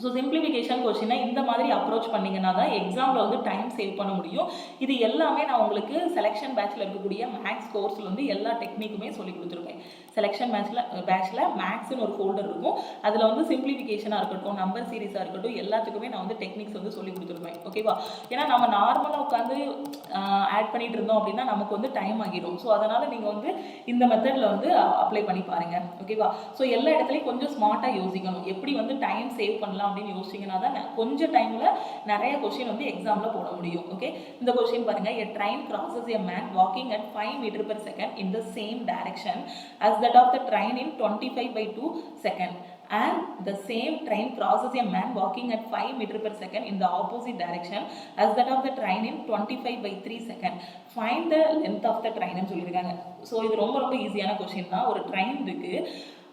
S1: ஸோ சிம்பிளிஃபிகேஷன் கொஸ்டினை இந்த மாதிரி அப்ரோச் பண்ணிங்கன்னா தான் எக்ஸாமில் வந்து டைம் சேவ் பண்ண முடியும். இது எல்லாமே நான் உங்களுக்கு செலெக்ஷன் பேட்சில் இருக்கக்கூடிய மேக்ஸ் கோர்ஸில் வந்து எல்லா டெக்னிக்குமே சொல்லி கொடுத்துருப்பேன். செலெக்ஷன் பேட்சில் மேக்ஸ்னு ஒரு ஃபோல்டர் இருக்கும். அதில் வந்து சிம்பிளிஃபிகேஷனாக இருக்கட்டும், நம்பர் சீரீஸாக இருக்கட்டும், எல்லாத்துக்குமே நான் வந்து டெக்னிக்ஸ் வந்து சொல்லி கொடுத்துருப்பேன். ஓகேவா? ஏன்னா நம்ம நார்மலாக உட்காந்து ஆட் பண்ணிட்டு இருந்தோம் அப்படின்னா நமக்கு வந்து டைம் ஆகிடும். ஸோ அதனால் நீங்கள் வந்து இந்த மெத்தடில் வந்து அப்ளை பண்ணி பாருங்கள். ஓகேவா? ஸோ எல்லா இடத்துலையும் கொஞ்சம் ஸ்மார்ட்டாக யோசிக்கணும். எப்படி வந்து டைம் சேவ் பண்ணலாம் அப்படின்னு யோசிச்சிங்கன்னா தான் கொஞ்சம் டைமில் நிறைய கொஸ்டின் வந்து எக்ஸாமில் போட முடியும். ஓகே, இந்த கொஸ்டின் பாருங்கள். A train crosses a man walking at 5 m/s in the same direction as that of the train in 25/2 seconds. And the same train crosses a man walking at 5 m/s in the opposite direction as that of the train in 25/3 seconds. Find the length of the train ன்னு சொல்லியிருக்காங்க. So இது ரொம்ப ரொம்ப ஈஸியான question தான். ஒரு train இருக்குது,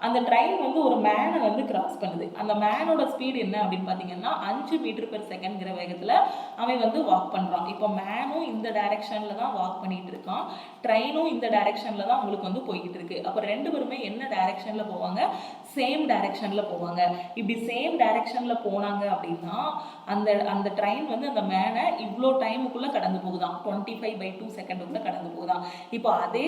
S1: அந்த ட்ரெயின் வந்து ஒரு மேனை வந்து கிராஸ் பண்ணுது. அந்த மேனோட ஸ்பீடு என்ன அப்படின்னு பார்த்தீங்கன்னா 5 m/s வேகத்தில் அவன் வந்து வாக் பண்ணுறான். இப்போ மேனும் இந்த டைரெக்ஷனில் தான் வாக் பண்ணிட்டு இருக்கான், ட்ரெயினும் இந்த டைரெக்ஷனில் தான் உங்களுக்கு வந்து போய்கிட்டு இருக்கு. அப்போ ரெண்டு பேருமே என்ன டைரெக்ஷனில் போவாங்க? சேம் டைரெக்ஷனில் போவாங்க. இப்படி சேம் டைரெக்ஷனில் போனாங்க அப்படின்னா அந்த ட்ரெயின் வந்து அந்த மேனை இவ்வளோ டைமுக்குள்ளே கடந்து போகுதான், 25/2 செகண்டுக்குள்ளே கடந்து போகுதான். இப்போ அதே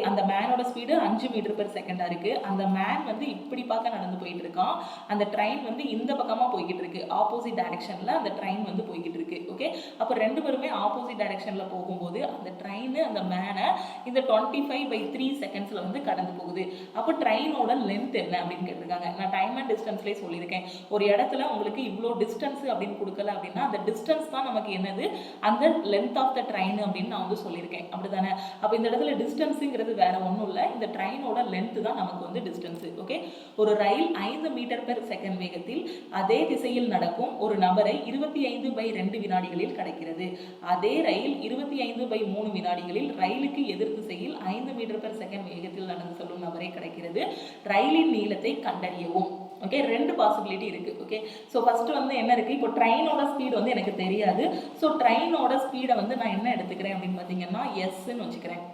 S1: அந்த மேனோட ஸ்பீடு 5 m/s இருக்குது. அந்த மேன் வந்து இப்படி பார்க்க நடந்து போயிட்டு இருக்கான், அந்த ட்ரெயின் வந்து இந்த பக்கமாக போய்கிட்டு இருக்கு, ஆப்போசிட் டைரெக்ஷனில் அந்த ட்ரெயின் வந்து போய்கிட்டு இருக்கு. ஓகே, அப்போ ரெண்டு பேருமே ஆப்போசிட் டைரெக்ஷனில் போகும்போது அந்த ட்ரெயின் அந்த மேனை இந்த 25/3 செகண்ட்ஸில் வந்து கடந்து போகுது. அப்போ ட்ரெயினோட லென்த் என்ன அப்படின்னு கேட்டிருக்காங்க. நான் டைம் அண்ட் டிஸ்டன்ஸ்லேயே சொல்லியிருக்கேன். ஒரு இடத்துல உங்களுக்கு இவ்வளோ டிஸ்டன்ஸ் அப்படின்னு கொடுக்கல அப்படின்னா அந்த டிஸ்டன்ஸ் தான் நமக்கு என்னது, அந்த லென்த் ஆஃப் த ட்ரெயின் அப்படின்னு நான் வந்து சொல்லியிருக்கேன். அப்படி தானே? அப்போ இந்த இடத்துல டிஸ்டன்ஸுங்கிறது வேற ஒன்றும் இல்லை, இந்த ட்ரெயினோட லென்த் தான் நமக்கு வந்து டிஸ்டன்ஸ். ஓகே, ஒரு ரயில் 5 m/s வேகத்தில் அதே திசையில் நடக்கும் ஒரு நபரை 25/2 வினாடிகளில் கடக்கிறது. அதே ரயில் 25/3 வினாடிகளில் ரயிலுக்கு எதிர் திசையில் 5 m/s வேகத்தில் நடந்து செல்லும் நபரை கடக்கிறது. ரயிலின் நீளத்தை கண்டறியவும். ஓகே, ரெண்டு பாசிபிலிட்டி இருக்கு. ஓகே, ஸோ ஃபர்ஸ்ட் வந்து என்ன இருக்கு, இப்போ ட்ரெயினோட ஸ்பீடு வந்து எனக்கு தெரியாது. ஸோ ட்ரெயினோட ஸ்பீடை வந்து நான் என்ன எடுத்துக்கிறேன் அப்படின்னு பார்த்தீங்கன்னா எஸ்ன்னு வச்சுக்கிறேன்.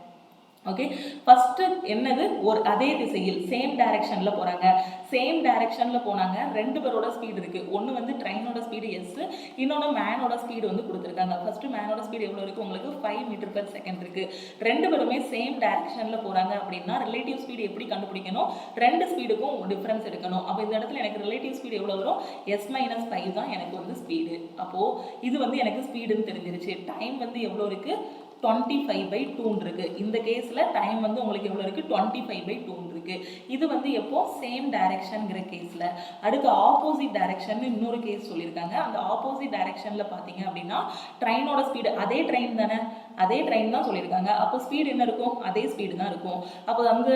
S1: ஓகே, ஃபஸ்ட்டு என்னது, ஒரு அதே திசையில் சேம் டைரெக்ஷனில் போகிறாங்க. சேம் டைரெக்ஷனில் போனாங்க, ரெண்டு பேரோட ஸ்பீடு இருக்குது. ஒன்று வந்து ட்ரெயினோட ஸ்பீடு எஸ், இன்னொன்று மேனோட ஸ்பீடு வந்து கொடுத்துருக்காங்க. ஃபஸ்ட்டு மேனோட ஸ்பீடு எவ்வளோ இருக்குது உங்களுக்கு? 5 m/s இருக்குது. ரெண்டு பேருமே சேம் டைரெக்ஷனில் போகிறாங்க அப்படின்னா ரிலேட்டிவ் ஸ்பீடு எப்படி கண்டுபிடிக்கணும்? ரெண்டு ஸ்பீடுக்கும் டிஃப்ரென்ஸ் எடுக்கணும். அப்போ இந்த இடத்துல எனக்கு ரிலேட்டிவ் ஸ்பீடு எவ்வளோ வரும்? S-5 தான் எனக்கு வந்து ஸ்பீடு. அப்போது இது வந்து எனக்கு ஸ்பீடுன்னு தெரிஞ்சிருச்சு. டைம் வந்து எவ்வளோ இருக்குது? 25/2 இருக்கு. இந்த கேஸ்ல டைம் வந்து உங்களுக்கு எவ்வளவு இருக்கு 25/2 இருக்கு. இது வந்து எப்போ சேம் டைரக்ஷன்ங்கிற கேஸ்ல. அடுத்து ஆப்போசிட் டைரக்ஷன் இன்னொரு கேஸ் சொல்லியிருக்காங்க. அந்த ஆப்போசிட் டைரக்ஷன்ல பாத்தீங்க அப்படின்னா ட்ரெயினோட ஸ்பீடு அதே ட்ரெயின் தானே, அதே ட்ரெயின் தான் சொல்லியிருக்காங்க. அப்போ ஸ்பீடு என்ன இருக்கும், அதே ஸ்பீடு தான் இருக்கும். அப்போ அந்த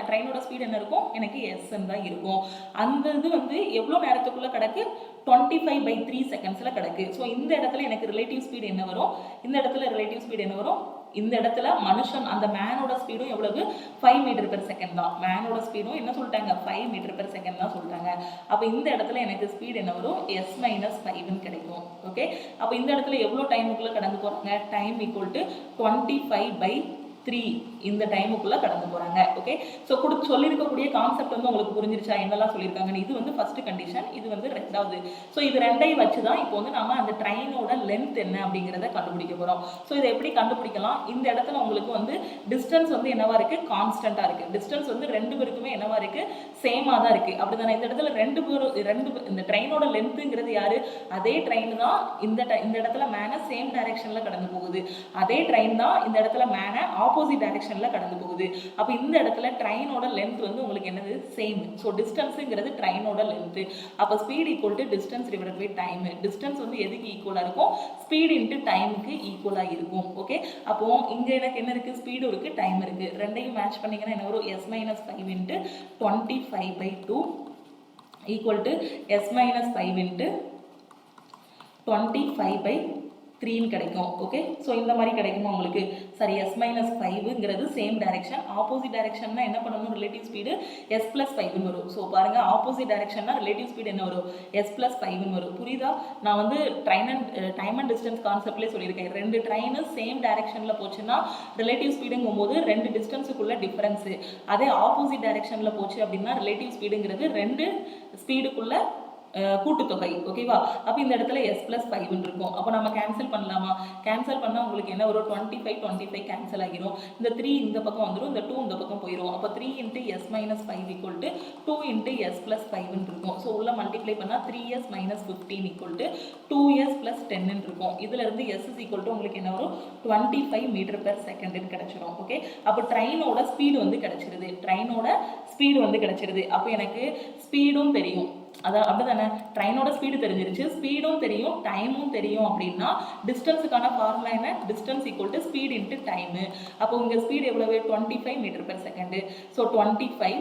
S1: ட்ரெயினோட ஸ்பீடு என்ன இருக்கும், எனக்கு எஸ்ன்னு தான் இருக்கும். அந்த இது வந்து எவ்வளோ நேரத்துக்குள்ள கிடக்கு 25/3 செகண்ட்ஸ்ல கிடக்கு. ஸோ இந்த இடத்துல எனக்கு ரிலேட்டிவ் ஸ்பீடு என்ன வரும், இந்த இடத்துல ரிலேட்டிவ் ஸ்பீடு என்ன வரும், இந்த இடத்துல மனுஷன் அந்த மேனோட ஸ்பீடும் எவ்வளவு 5 மீட்டர் பெர் செகண்ட் தான். மேனோட ஸ்பீடும் என்ன சொல்லிட்டாங்க 5 மீட்டர் பெர் செகண்ட் தான் சொல்லிட்டாங்க. அப்போ இந்த இடத்துல எனக்கு ஸ்பீடு என்ன வரும் s-5ன்னு கிடைக்கும். ஓகே, அப்போ இந்த இடத்துல எவ்வளோ டைமுக்குள்ள கடந்து போறாங்க, டைம் ஈக்குவல் டு 25/3 இந்த டைமுக்குள்ள கடந்து போறாங்க. ஓகே, ஸோ சொல்லியிருக்கக்கூடிய கான்செப்ட் வந்து உங்களுக்கு புரிஞ்சிருச்சா, என்னெல்லாம் சொல்லியிருக்காங்கன்னு. இது வந்து ஃபர்ஸ்ட் கண்டிஷன், இது வந்து ரெண்டாவது. ஸோ இது ரெண்டையும் வச்சு தான் இப்போ வந்து நம்ம அந்த ட்ரெயினோட லென்த் என்ன அப்படிங்கிறத கண்டுபிடிக்க போறோம். ஸோ இதை எப்படி கண்டுபிடிக்கலாம், இந்த இடத்துல உங்களுக்கு வந்து டிஸ்டன்ஸ் வந்து என்னவா இருக்கு, கான்ஸ்டன்டா இருக்கு. டிஸ்டன்ஸ் வந்து ரெண்டு பேருக்குமே என்னவா இருக்கு, சேமா தான் இருக்கு. அப்படிதானே, இந்த இடத்துல இந்த ட்ரெயினோட லென்த்துங்கிறது யாரு, அதே ட்ரெயின் தான் இந்த இடத்துல மேன சேம் டைரக்ஷன்ல கடந்து போகுது. அதே ட்ரெயின் தான் இந்த இடத்துல மேன ஆப்போசிட் டைரக்ஷன்ல கடந்து போகுது. அப்ப இந்த இடத்துல ட்ரெயினோட லென்த் வந்து உங்களுக்கு என்னது, சேம். ஸோ டிஸ்டன்ஸ்ங்கிறது ட்ரெயினோட லென்த். அப்ப speed equal to distance divided by time. Distance வந்து எதுக்கு ஈக்குவலா இருக்கும், ஸ்பீட் இன்டு டைமுக்கு ஈக்குவலா இருக்கும். ஓகே, அப்போ இங்க எனக்கு என்ன இருக்கு, ஸ்பீடு இருக்கு, டைம் இருக்கு. ரெண்டையும் மேட்ச் பண்ணீங்கன்னா என்ன வரும், s-5 into 25/2 equal to s-5 into 25/3 கிடைக்கும். ஓகே, ஸோ இந்த மாதிரி கிடைக்குமா உங்களுக்கு, சரி. s-5ங்கிறது சேம் டைரக்ஷன், ஆப்போசிட் டைரக்ஷன்னா என்ன பண்ணணும், ரிலேட்டிவ் ஸ்பீடு s+5 வரும். ஸோ பாருங்க, ஆப்போசிட் டைரக்ஷன்னா ரிலேட்டிவ் ஸ்பீடு என்ன வரும், s+5 வரும். புரியுதா, நான் வந்து டைம் அண்ட் டிஸ்டன்ஸ் கான்செப்ட்லேயே சொல்லியிருக்கேன். ரெண்டு ட்ரெயின் சேம் டைரக்ஷன்ல போச்சுன்னா ரிலேட்டிவ் ஸ்பீடுங்கும் போது ரெண்டு டிஸ்டன்ஸுக்குள்ள டிஃபரன்ஸ். அதே ஆப்போசிட் டைரக்ஷன்ல போச்சு அப்படின்னா ரிலேட்டிவ் ஸ்பீடுங்கிறது ரெண்டு ஸ்பீடுக்குள்ள கூட்டுத்தொகை. ஓகேவா, அப்போ இந்த இடத்துல s+5 இருக்கும். அப்போ நம்ம கேன்சல் பண்ணலாமா, கேன்சல் பண்ணால் உங்களுக்கு என்ன வரும், 25 கேன்சல் ஆகிரும். இந்த 3 இந்த பக்கம் வந்துடும், இந்த 2 இந்த பக்கம் போயிடும். அப்போ 3 × s-5 ஈக்குவல் டு 2 × s+5 இருக்கும். ஸோ உள்ள மல்டிப்ளை பண்ணால் 3s - 15 ஈக்குவல் டு 2s + 10 இருக்கும். இதுல இருந்து s ஈக்குவல் டு உங்களுக்கு என்ன வரும், 25 மீட்டர் பெர் செகண்ட் கிடைச்சிடும். ஓகே, அப்போ ட்ரெயினோட ஸ்பீடு வந்து கிடைச்சிருது, ட்ரெயினோட ஸ்பீடு வந்து கிடைச்சிருது. அப்போ எனக்கு ஸ்பீடும் தெரியும், அதான் அப்படிதானே, ட்ரெயினோட ஸ்பீடு தெரிஞ்சிருச்சு, ஸ்பீடும் தெரியும், டைமும் தெரியும். அப்படின்னா டிஸ்டன்ஸுக்கான ஃபார்முலா என்ன, distance equal to speed into time. அப்போ உங்க ஸ்பீடு எவ்வளவு, 25 metre per second. So 25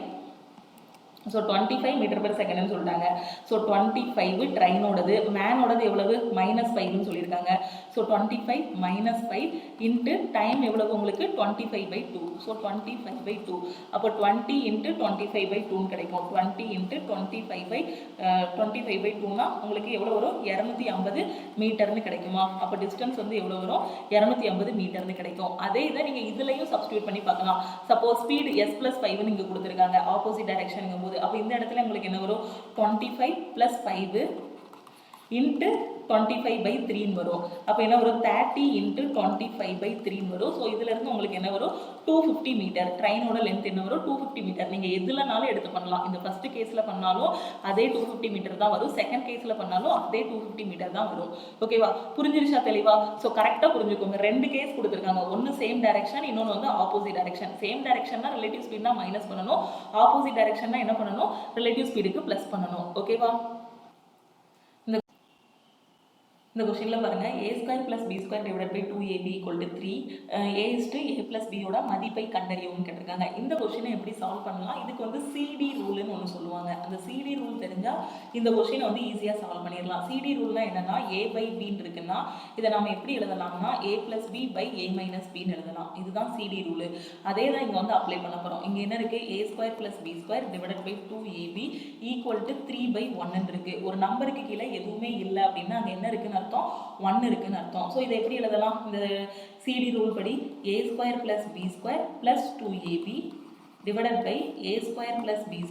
S1: metre per செகண்ட்னு சொல்லிட்டாங்க. ஸோ 25 ட்ரெயினோடது, மேனோடது எவ்வளவு, -5ன்னு சொல்லியிருக்காங்க. ஸோ 25 - 5 இன்ட்டு டைம் எவ்வளவு உங்களுக்கு 25/2. ஸோ 25/2. அப்போ 20 × 25/2 கிடைக்கும். 20 × 25/2னா உங்களுக்கு எவ்வளோ வரும், 250 மீட்டர்னு கிடைக்குமா. அப்போ டிஸ்டன்ஸ் வந்து எவ்வளோ வரும், 250 மீட்டர்னு கிடைக்கும். அதே இதை நீங்கள் இதுலையும் சப்ஸ்டியூட் பண்ணி பார்க்கலாம். சப்போஸ் ஸ்பீடு s+5 இங்கே கொடுத்துருக்காங்க ஆப்போசிட் டைரக்ஷனுங்கும் போது, அப்போ இந்த இடத்துல உங்களுக்கு என்ன வரும், 25 + 5 இன்ட்டு 25/3 வரும். அப்போ என்ன வரும், 30 × 25/3 வரும். ஸோ இதுல இருந்து உங்களுக்கு என்ன வரும், 250 மீட்டர். ட்ரெயினோட லென்த் என்ன வரும், 250 மீட்டர். நீங்க எதுலனாலும் எடுத்து பண்ணலாம். இந்த ஃபர்ஸ்ட் கேஸ்ல பண்ணாலும் அதே 250 மீட்டர் தான் வரும், செகண்ட் கேஸ்ல பண்ணாலும் அதே 250 மீட்டர் தான் வரும். ஓகேவா, புரிஞ்சிருச்சா தெளிவா. ஸோ கரெக்டாக புரிஞ்சுக்கோங்க. ரெண்டு கேஸ் கொடுத்துருக்காங்க, ஒன்று சேம் டைரக்ஷன், இன்னொன்று வந்து ஆப்போசிட் டைரக்ஷன். சேம் டைரக்ஷன்னா ரிலேட்டிவ் ஸ்பீட்னா மைனஸ் பண்ணணும், ஆப்போசிட் டைரக்ஷன்னா என்ன பண்ணணும், ரிலேட்டிவ் ஸ்பீடுக்கு ப்ளஸ் பண்ணணும். ஓகேவா, இந்த கொஸ்டின்ல பாருங்க, a² + b² / 2ab = 3, a + b யோட மதிப்பை கண்டறியவும் கேட்டிருக்காங்க. இந்த கொஸ்டினை எப்படி சால்வ் பண்ணலாம், இதுக்கு வந்து சிடி ரூல்னு ஒன்று சொல்லுவாங்க. அந்த சிடி ரூல் தெரிஞ்சா இந்த கொஸ்டினை வந்து ஈஸியாக சால்வ் பண்ணிடலாம். சிடி ரூல்னா என்னன்னா, a/b இருக்குன்னா இதை நம்ம எப்படி எழுதலாம்னா a + b / a - bன்னு எழுதலாம். இதுதான் சிடி ரூல். அதே தான் இங்கே வந்து அப்ளை பண்ண போகிறோம். இங்கே என்ன இருக்கு, a² + b² / 2ab = 3/1 இருக்கு. ஒரு நம்பருக்கு கீழே எதுவுமே இல்லை அப்படின்னா அங்கே என்ன இருக்குன்னு 1 இருக்குன்னு அர்த்தம். ஸோ இதை எப்படி எழுதலாம், இந்த சிடி ரூல் படி a² + b² + 2ab divided by a² + b² -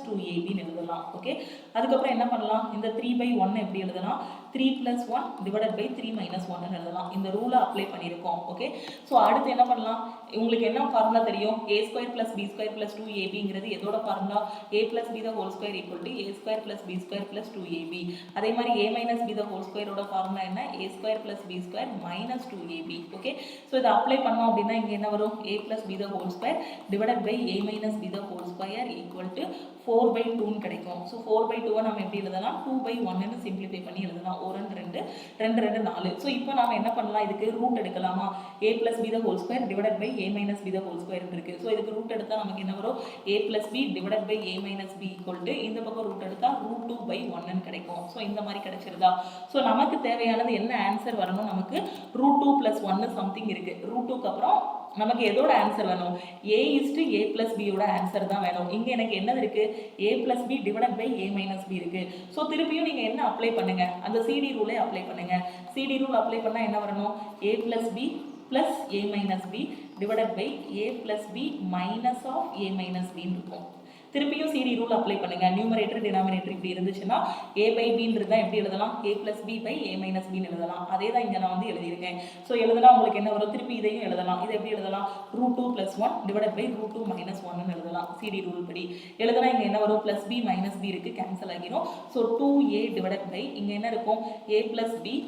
S1: 2ab எழுதலாம். ஓகே, அதுக்கப்புறம் என்ன பண்ணலாம், இந்த 3/1 எப்படி எழுதலாம், 3 + 1 டிவைடட் பை 3 - 1 எழுதலாம். இந்த ரூலை அப்ளை பண்ணியிருக்கோம். ஓகே, ஸோ அடுத்து என்ன பண்ணலாம், உங்களுக்கு என்ன ஃபார்முலா தெரியும், a² + b² + 2ab எதோட formula, a + b the whole square = a² + b² + 2ab. அதே மாதிரி a - b the whole square ஓட ஃபார்முலா என்ன, a² + b² - 2ab. Okay, so இதை அப்ளை பண்ணோம் அப்படின்னா இங்கே என்ன வரும், a + b the whole square divided by a - b the whole square = 4/2 கிடைக்கும். ஸோ 4/2 நம்ம எப்படி எழுதலாம், 2/1 சிம்பிளிஃபை பண்ணி எழுதலாம். 1 2 2 2 4. ஸோ இப்போ நாம என்ன பண்ணலாம், இதுக்கு ரூட் எடுக்கலாமா, a + b the whole square divided by a - b the whole square இருக்கு. ஸோ இதுக்கு ரூட் எடுத்தா நமக்கு என்ன வரும், a + b divided by a - b = இந்த பக்கம் ரூட் எடுத்தா √2/1 கிடைக்கும். ஸோ இந்த மாதிரி கிடைச்சிருதா. ஸோ நமக்கு தேவையானது என்ன ஆன்சர் வரணும், நமக்கு √2 + 1 சம்திங் இருக்கு. √2க்கு அப்புறம் நமக்கு எதோட ஆன்சர் வேணும், a + b யோட ஆன்சர் தான் வேணும். இங்க எனக்கு என்னது இருக்கு, a + b divided by a - b இருக்கு. ஸோ திருப்பியும் நீங்க என்ன அப்ளை பண்ணுங்க, அந்த CD ரூலை அப்ளை பண்ணுங்க. CD ரூல் அப்ளை பண்ணா என்ன வரணும், a + b plus a minus b divided by a plus b minus of a minus b இருக்கும். திருப்பியும் CD ரூல் அப்ளை பண்ணுங்க. நியூமரேட்டர் டினாமினேட்டர் இப்படி இருந்துச்சுன்னா a by b இருந்தா எப்படி எழுதலாம், a plus b by a minus b எழுதலாம். அதே தான் இங்க நான் வந்து எழுதியிருக்கேன். ஸோ எழுதனா உங்களுக்கு என்ன வரும், திருப்பி இதையும் எழுதலாம். இது எப்படி எழுதலாம், √2 + 1 டிவைடட் பை √2 - 1 எழுதலாம். CD ரூல் படி எழுதனா இங்க என்ன வரும், plus b minus b இருக்கு, கேன்சல் ஆகிரும். ஸோ 2a டிவைடட் பை இங்க என்ன இருக்கும், a plus b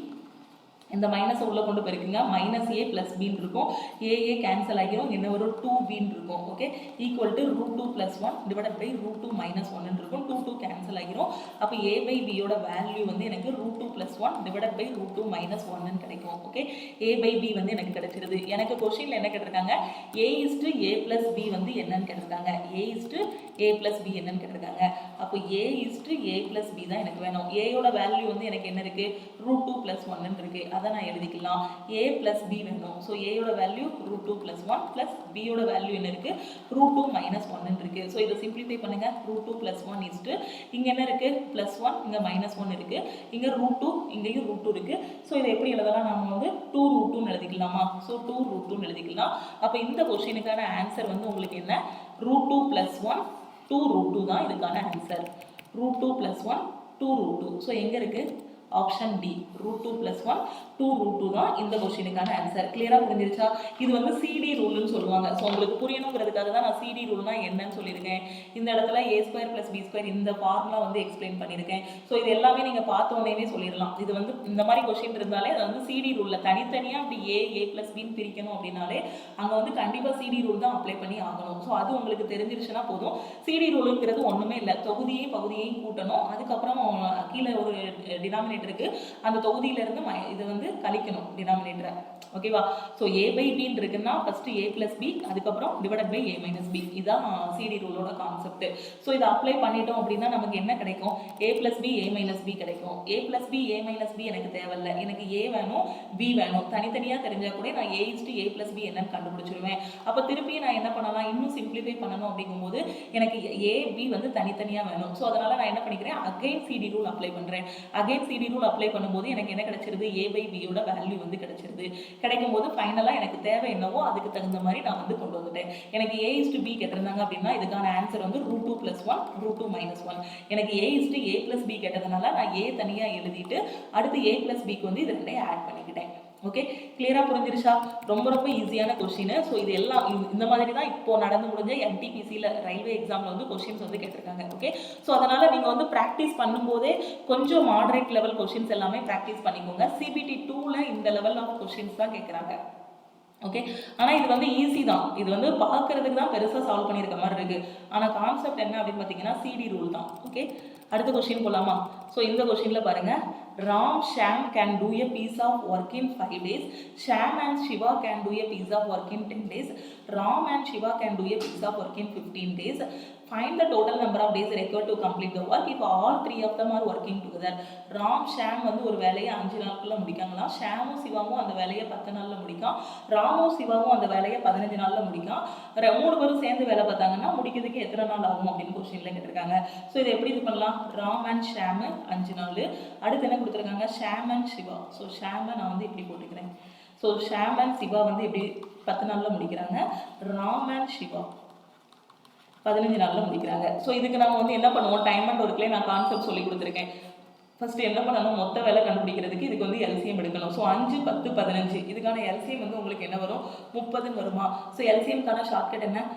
S1: இந்த மைனஸ் உள்ள கொண்டு போயிருக்கீங்க, -a + b இருக்கும். a கேன்சல் ஆகிரும், என்ன வரும் 2b இருக்கும். Okay, equal to √2 + 1 divided by √2 - 1 இருக்கும். 2 கேன்சல் ஆகிரும். அப்போ a by b யோட வேல்யூ வந்து எனக்கு √2 + 1 டிவைடட் பை √2 - 1 கிடைக்கும். ஓகே, a by b வந்து எனக்கு கிடைச்சிருது. எனக்கு கொஸ்டின்ல என்ன கேட்டிருக்காங்க, a + b வந்து என்னன்னு கேட்டிருக்காங்க. a + b என்னன்னு கேட்டிருக்காங்க. அப்போ a + b தான் எனக்கு வேணும். a யோட வேல்யூ வந்து எனக்கு என்ன இருக்கு, √2 + 1 இருக்கு. அதை நான் எழுதிக்கலாம். a plus b வேணும். ஸோ a யோட வேல்யூ √2 + 1 plus b யோட வேல்யூ என்ன இருக்கு, √2 - 1 இருக்கு. ஸோ இதை சிம்பிளிஃபை பண்ணுங்க. √2 + 1 இஸ்டு இங்க என்ன இருக்கு, +1 இங்க -1 இருக்கு, இங்க √2 இங்கேயும் √2 இருக்கு. ஸோ இதை எப்படி எழுதலாம், நம்ம வந்து 2√2 எழுதிக்கலாமா. ஸோ 2√2 எழுதிக்கலாம். அப்போ இந்த கொஸ்டினுக்கான ஆன்சர் வந்து உங்களுக்கு என்ன, √2 + 1 2√2 தான் இதுக்கான ஆன்சர். √2 + 1 2√2. ஸோ எங்க இருக்கு, ஆப்ஷன் டி, √2 + 1 2√2 தான் இந்த கொஸ்டினுக்கான ஆன்சர். கிளியரா புரிஞ்சிருச்சா. இது வந்து CD ரூல்னு சொல்லுவாங்க. ஸோ உங்களுக்கு புரியணுங்கிறதுக்காக தான் நான் CD ரூல்னா என்னன்னு சொல்லியிருக்கேன். இந்த இடத்துல a² + b² இந்த ஃபார்முலா வந்து எக்ஸ்பிளைன் பண்ணியிருக்கேன். ஸோ இது எல்லாமே நீங்க பார்த்த உடனே சொல்லிடலாம். இது வந்து இந்த மாதிரி கொஸ்டின் இருந்தாலே அது வந்து CD ரூல்ல தனித்தனியா அப்படி a + b பிரிக்கணும் அப்படின்னாலே அங்க வந்து கண்டிப்பா CD ரூல் தான் அப்ளை பண்ணி ஆகணும். ஸோ அது உங்களுக்கு தெரிஞ்சிருச்சுன்னா போதும். CD ரூலுங்கிறது ஒண்ணுமே இல்லை, தொகுதியையும் பகுதியையும் கூட்டணும், அதுக்கப்புறம் கீழே ஒரு டினாமினேட்டர் இருக்கு, அந்த தொகுதியில இருந்து இது வந்து கழிக்கணும் டினாமினேட்டரை. ஓகேவா. ஸோ a by b இருக்குன்னா ஃபர்ஸ்ட் a + b அதுக்கப்புறம் டிவைடட் பை a - b. இதான் CD ரூலோட கான்செப்ட். ஸோ இதை அப்ளை பண்ணிட்டோம் அப்படின்னா நமக்கு என்ன கிடைக்கும், a + b a - b கிடைக்கும். a + b a - b எனக்கு தேவையில்லை, எனக்கு a வேணும் b வேணும். தனித்தனியா தெரிஞ்சா கூட நான் a + b என்னன்னு கண்டுபிடிச்சிருவேன். அப்போ திருப்பி நான் என்ன பண்ணலாம், இன்னும் சிம்பிளிஃபை பண்ணணும் அப்படிங்கும்போது எனக்கு a b வந்து தனித்தனியா வேணும். ஸோ அதனால நான் என்ன பண்ணிக்கிறேன், அகைன் CD ரூல் அப்ளை பண்றேன். அகைன் CD ரூல் அப்ளை பண்ணும்போது எனக்கு என்ன கிடைச்சிருது, a by b யோட வேல்யூ வந்து கிடைச்சிருது. கிடைக்கும் போது ஃபைனலா எனக்கு தேவை என்னவோ அதுக்கு தகுந்த மாதிரி நான் வந்து கொண்டு வந்துட்டேன். எனக்கு a b கேட்டிருந்தாங்க அப்படின்னா இதுக்கான ஆன்சர் வந்து √2 + 1 √2 - 1. எனக்கு a + b கேட்டதுனால நான் a தனியா எழுதிட்டு அடுத்து a + b க்கு வந்து இது ரெண்டையும் ஆட் பண்ணிக்கிட்டேன். ஓகே, கிளியரா புரிஞ்சிருச்சா. ரொம்ப ரொம்ப ஈஸியான கொஸ்டின். ஸோ இது எல்லாம் இந்த மாதிரி தான் இப்போ நடந்து முடிஞ்ச NTPCல ரயில்வே எக்ஸாம்ல வந்து கொஸ்டின்ஸ் வந்து கேட்டிருக்காங்க. ஓகே, ஸோ அதனால நீங்க வந்து ப்ராக்டிஸ் பண்ணும்போதே கொஞ்சம் மாடரேட் லெவல் கொஸ்டின்ஸ் எல்லாமே ப்ராக்டிஸ் பண்ணிக்கோங்க. CBT 2ல இந்த லெவல் ஆஃப் கொஸ்டின்ஸ் தான் கேட்குறாங்க. ஓகே, ஆனால் இது வந்து ஈஸி தான். இது வந்து பார்க்கறதுக்கு தான் பெருசாக சால்வ் பண்ணியிருக்க மாதிரி இருக்கு. ஆனால் கான்செப்ட் என்ன அப்படின்னு பார்த்தீங்கன்னா CD ரூல் தான். ஓகே, அடுத்த கொஸ்டின் போலாமா. ஸோ இந்த கொஸ்டின்ல பாருங்க, Ram Sham can do a piece of work in 5 days. Sham and Shiva can do a piece of work in 10 days. Ram and Shiva can do a piece of work in 15 days. Find the total number of days required to complete the work if all three of them are working together. Ram Sham வந்து ஒரு வேலையை 5 நாட்களில் முடிக்காங்களாம். ஷாமும் சிவாவும் அந்த வேலையை 10 நாளில் முடிக்கான். ராமும் சிவாவும் அந்த வேலையை 15 நாளில் முடிக்கான். 3 பேரும் சேர்ந்து வேலை பார்த்தாங்கன்னா முடிக்கிறதுக்கு எத்தனை நாள் ஆகும் அப்படின்னு கொஸ்டின்ல கேட்டிருக்காங்க. ஸோ இதை எப்படி இது பண்ணலாம், ராம் அண்ட் ஷாம் 5 நாள். அடுத்து என்ன கொடுத்துருக்காங்க, ஷாம் அண்ட் சிவா. ஸோ ஷாமை நான் வந்து இப்படி போட்டுக்கிறேன். ஸோ ஷாம் அண்ட் சிவா வந்து எப்படி 10 நாளில் முடிக்கிறாங்க, ராம் அண்ட் சிவா 15 நாளில் முடிக்கிறாங்க. ஸோ இதுக்கு நம்ம வந்து என்ன பண்ணுவோம், டைம் அண்ட் ஒர்க்லேயே நான் கான்செப்ட் சொல்லி கொடுத்துருக்கேன். ஃபர்ஸ்ட் என்ன பண்ணணும், மொத்த வேலை கண்டுபிடிக்கிறதுக்கு இதுக்கு வந்து எல்சிஎம் எடுக்கணும். ஸோ 5, 10, 15 இதுக்கான எல்சிஎம் வந்து உங்களுக்கு என்ன வரும், 30ன்னு வருமா. ஸோ எல்சிஎம்க்கான ஷார்ட்கட் என்ன,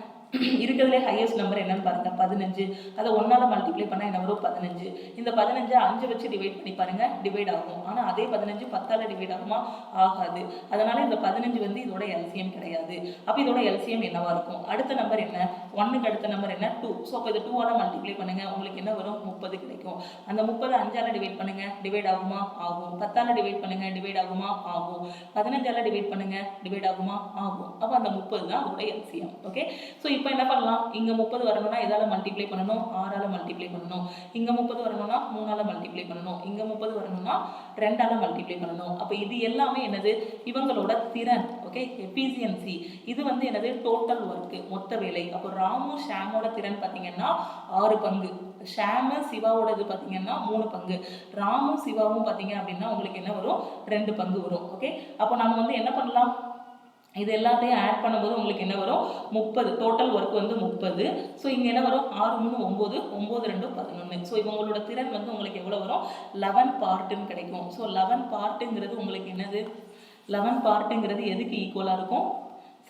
S1: இருக்கிறதுலே ஹையஸ்ட் நம்பர் என்னன்னு பாருங்க 15. அதை 1ஆல் மல்டிப்ளை பண்ணால் என்ன வரும் 15. இந்த 15 5 வச்சு டிவைட் பண்ணி பாருங்க, டிவைட் ஆகும். ஆனால் அதே 15 10ஆல் டிவைட் ஆகுமா, ஆகாது. அதனால இந்த 15 வந்து இதோட எல்சிஎம் கிடையாது. அப்போ இதோட எல்சிஎம் என்னவா இருக்கும், அடுத்த நம்பர் என்ன, 1க்கு அடுத்த நம்பர் என்ன 2. ஸோ அப்போ இது 2ஆல் மல்டிப்ளை பண்ணுங்க, உங்களுக்கு என்ன வரும் 30 கிடைக்கும். அந்த 30 5ஆல் டிவைட் பண்ணுங்க, டிவைட் ஆகுமா, ஆகும். 10ஆல் டிவைட் பண்ணுங்க, டிவைட் ஆகுமா, ஆகும். 15ஆல் டிவைட் பண்ணுங்க, டிவைட் ஆகுமா, ஆகும். அப்போ அந்த 30 தான் அதோட எல்சிஎம். ஓகே. ஸோ இப்போ என்ன பண்ணலாம், இங்கே 30 வரணும்னா எதால் மல்டிப்ளை பண்ணணும், 6ஆல் மல்டிப்ளை பண்ணணும். இங்கே 30 வரணும்னா 3ஆல் மல்டிப்ளை பண்ணணும். இங்கே 30 வரணும்னா 2ஆல் மல்டிப்ளை பண்ணணும். அப்போ இது எல்லாமே என்னது, இவங்களோட திறன். Okay, efficiency. இது வந்து என்னது, டோட்டல் ஒர்க்கு, மொத்த வேலை. அப்போ ராமு ஷாமோட திறன் பார்த்தீங்கன்னா 6 பங்கு, ஷாமு சிவாவோட இது பார்த்தீங்கன்னா 3 பங்கு, ராமு சிவாவும் பார்த்தீங்க அப்படின்னா உங்களுக்கு என்ன வரும், 2 பங்கு வரும். ஓகே, அப்போ நம்ம வந்து என்ன பண்ணலாம், இது எல்லாத்தையும் ஆட் பண்ணும்போது உங்களுக்கு என்ன வரும் 30. டோட்டல் ஒர்க் வந்து 30. ஸோ இங்கே என்ன வரும் 6 3 9, 9 2 11. ஸோ இவங்களோட திறன் வந்து உங்களுக்கு எவ்வளோ வரும், 11 பார்ட்டுன்னு கிடைக்கும். ஸோ 11 பார்ட்டுங்கிறது உங்களுக்கு என்னது, 11 பார்ட்டுங்கிறது எதுக்கு ஈக்குவலாக இருக்கும்,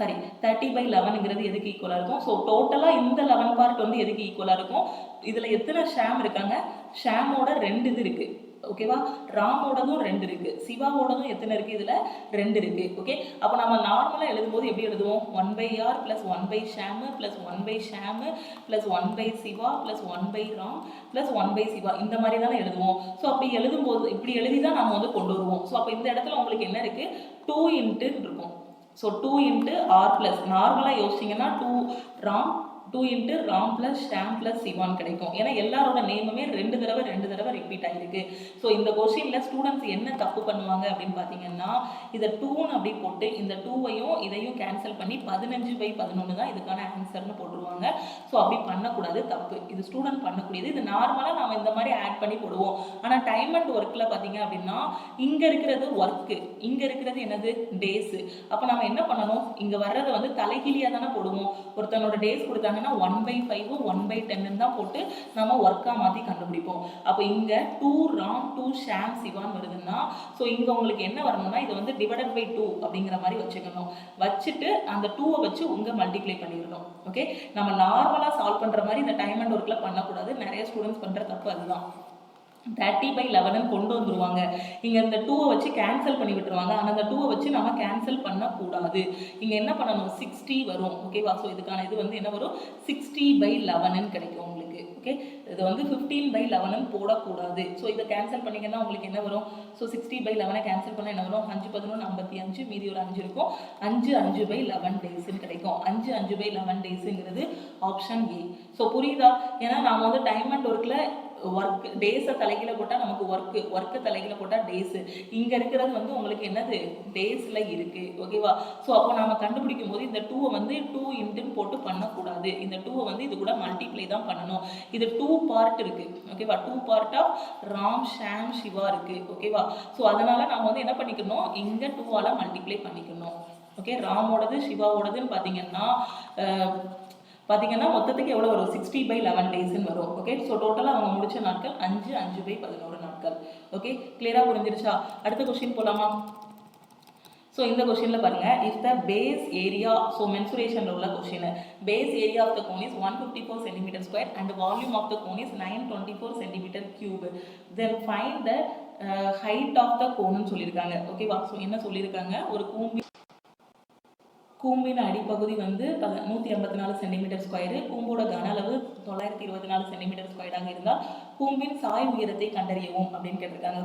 S1: சாரி 30/11ங்கிறது எதுக்கு ஈக்குவலாக இருக்கும். ஸோ டோட்டலாக இந்த 11 பார்ட் வந்து எதுக்கு ஈக்குவலாக இருக்கும், இதில் எத்தனை ஷாம் இருக்காங்க, ஷாமோட 2 இது இருக்குது. ஓகேவா, ராமோடதும் 2 இருக்கு, சிவாவோடதும் எத்தனை இருக்கு, இதுல 2 இருக்கு. ஓகே, அப்போ நம்ம நார்மலா எழுதும்போது எப்படி எழுதுவோம், 1/r + 1/ஷாமு + 1/ஷாமு + 1/சிவா + 1/ராம் + 1/சிவா இந்த மாதிரி தானே எழுதுவோம். ஸோ அப்படி எழுதும்போது இப்படி எழுதி தான் நம்ம வந்து கொண்டு வருவோம். ஸோ அப்போ இந்த இடத்துல உங்களுக்கு என்ன இருக்கு, 2 × இருக்கும். ஸோ 2 × r+, நார்மலா யோசிச்சிங்கன்னா 2 ராம் 2 × ராம் + ஷாம் + சிவான் கிடைக்கும். ஏன்னா எல்லாரோட நேமுமே 2 தடவை ரிப்பீட் ஆகிருக்கு. ஸோ இந்த கொஸ்டினில் ஸ்டூடெண்ட்ஸ் என்ன தப்பு பண்ணுவாங்க அப்படின்னு பார்த்தீங்கன்னா, இதை 2ன்னு அப்படி போட்டு இந்த 2வையும் இதையும் கேன்சல் பண்ணி 15/11 தான் இதுக்கான ஆன்சர்னு போட்டுருவாங்க. ஸோ அப்படி பண்ணக்கூடாது, தப்பு. இது ஸ்டூடெண்ட் பண்ணக்கூடியது. இது நார்மலாக நம்ம இந்த மாதிரி ஆட் பண்ணி போடுவோம். ஆனால் டைம் அண்ட் ஒர்க்கில் பார்த்தீங்க அப்படின்னா இங்கே இருக்கிறது ஒர்க்கு, இங்கே இருக்கிறது என்னது டேஸு. அப்போ நம்ம என்ன பண்ணணும், இங்கே வர்றதை வந்து தலைகீழியாக தானே போடுவோம். ஒருத்தனோட டேஸ் கொடுத்தாங்க 1/5 1/10 தான் போட்டு நம்ம ஒர்க்கா மாத்தி கண்டுபிடிப்போம். அப்போ இங்க 2 ராம் 2 ஷாம் சிவான் வருதுன்னா, ஸோ இங்க உங்களுக்கு என்ன வரணும்னா இது வந்து /2 அப்படிங்கிற மாதிரி வச்சுக்கணும். வச்சுட்டு அந்த 2வை வச்சு உங்க மல்டிப்ளை பண்ணிடணும். ஓகே, நம்ம நார்மலா சால்வ் பண்ற மாதிரி இந்த டைம் அண்ட் ஒர்க்ல பண்ணக்கூடாது. நிறைய ஸ்டூடெண்ட்ஸ் பண்ற தப்பு அதுதான். 30/11 கொண்டு வந்துருவாங்க. இங்க இந்த 2வை வச்சு கேன்சல் பண்ணி விட்டுருவாங்க. ஆனால் அந்த 2வை வச்சு நம்ம கேன்சல் பண்ணக்கூடாது. இங்க என்ன பண்ணணும், 60 வரும். ஓகேவா, ஸோ இதுக்கான இது வந்து என்ன வரும், 60/11 கிடைக்கும் உங்களுக்கு. ஓகே, இது வந்து 15/11 போடக்கூடாது. ஸோ இதை கேன்சல் பண்ணிங்கன்னா உங்களுக்கு என்ன வரும், ஸோ 60/11 கேன்சல் பண்ணால் என்ன வரும், 5 11 55, மீதி ஒரு 5 இருக்கும். 5 5/11 டேஸ்ன்னு கிடைக்கும். 5 5/11 டேஸுங்கிறது ஆப்ஷன் ஏ. ஸோ புரியுதா, ஏன்னா நாம் வந்து டைம் அண்ட் ஒர்க்கில் ஒர்க் டேஸை தலைகீழ போட்டால் நமக்கு ஒர்க்கு தலைகீழ போட்டால் டேஸு. இங்கே இருக்கிறது வந்து உங்களுக்கு என்னது டேஸில் இருக்குது. ஓகேவா, ஸோ அப்போ நம்ம கண்டுபிடிக்கும் போது இந்த 2வை வந்து 2 × போட்டு பண்ணக்கூடாது. இந்த 2வை வந்து இது கூட மல்டிப்ளை தான் பண்ணணும். இது 2 பார்ட் இருக்குது. ஓகேவா, 2 பார்ட் ஆஃப் ராம் ஷாம் சிவா இருக்குது. ஓகேவா, ஸோ அதனால் நம்ம வந்து என்ன பண்ணிக்கணும், இங்கே 2ஆல் மல்டிப்ளை பண்ணிக்கணும். ஓகே, ராமோடது சிவாவோடதுன்னு பார்த்தீங்கன்னா மொத்தத்துக்கு எவ்வளோ வரும், 60/11 டேஸ்ன்னு வரும். ஓகே, ஸோ டோட்டலாக அவங்க முடிச்ச நாட்கள் 5 5/11 நாட்கள். ஓகே, கிளியராக புரிஞ்சிருச்சா. அடுத்த கொஸ்டின் போகலாமா. ஸோ இந்த கொஸ்டினில் பாருங்கள், if the base area, so மென்சுரேஷனில் உள்ள question, base area of the cone is 154 cm² and volume of the cone is 924 cm3, then find the height of the கோன்னு சொல்லியிருக்காங்க. ஓகேவா, ஸோ என்ன சொல்லியிருக்காங்க, ஒரு கூம்பின் அடிப்பகுதி வந்து 184 cm², கூம்போட கன அளவு 924 cm² இருந்தால் கூம்பின் சாய் உயரத்தை கண்டறியவும் அப்படின்னு கேட்டிருக்காங்க.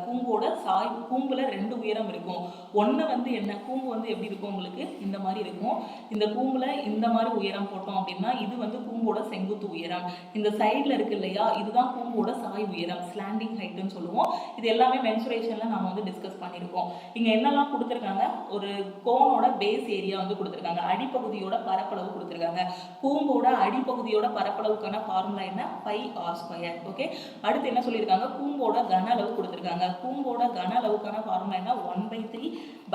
S1: கூம்புல 2 உயரம் இருக்கும். ஒன்று வந்து என்ன, கூம்பு வந்து எப்படி இருக்கும் உங்களுக்கு இந்த மாதிரி இருக்கும். இந்த கூம்புல இந்த மாதிரி உயரம் போட்டோம் அப்படின்னா இது வந்து கூம்போட செங்குத்து உயரம். இந்த சைடில் இருக்கு இல்லையா, இதுதான் கூம்போட சாய் உயரம், ஸ்லாண்டிங் ஹைட்டுன்னு சொல்லுவோம். இது எல்லாமே மென்சுரேஷன்ல நம்ம வந்து டிஸ்கஸ் பண்ணியிருக்கோம். இங்கே என்னெல்லாம் கொடுத்துருக்காங்க, ஒரு கோனோட பேஸ் ஏரியா வந்து கொடுத்துருக்காங்க. கொடுத்துருக்காங்க, அடிப்பகுதியோட பரப்பளவு கொடுத்துருக்காங்க. கூம்போட அடிப்பகுதியோட பரப்பளவுக்கான ஃபார்முலா என்ன? Pi R square. ஓகே, அடுத்து என்ன சொல்லியிருக்காங்க? கூம்போட கன அளவு கொடுத்துருக்காங்க. கூம்போட கன அளவுக்கான ஃபார்முலா என்ன? 1/3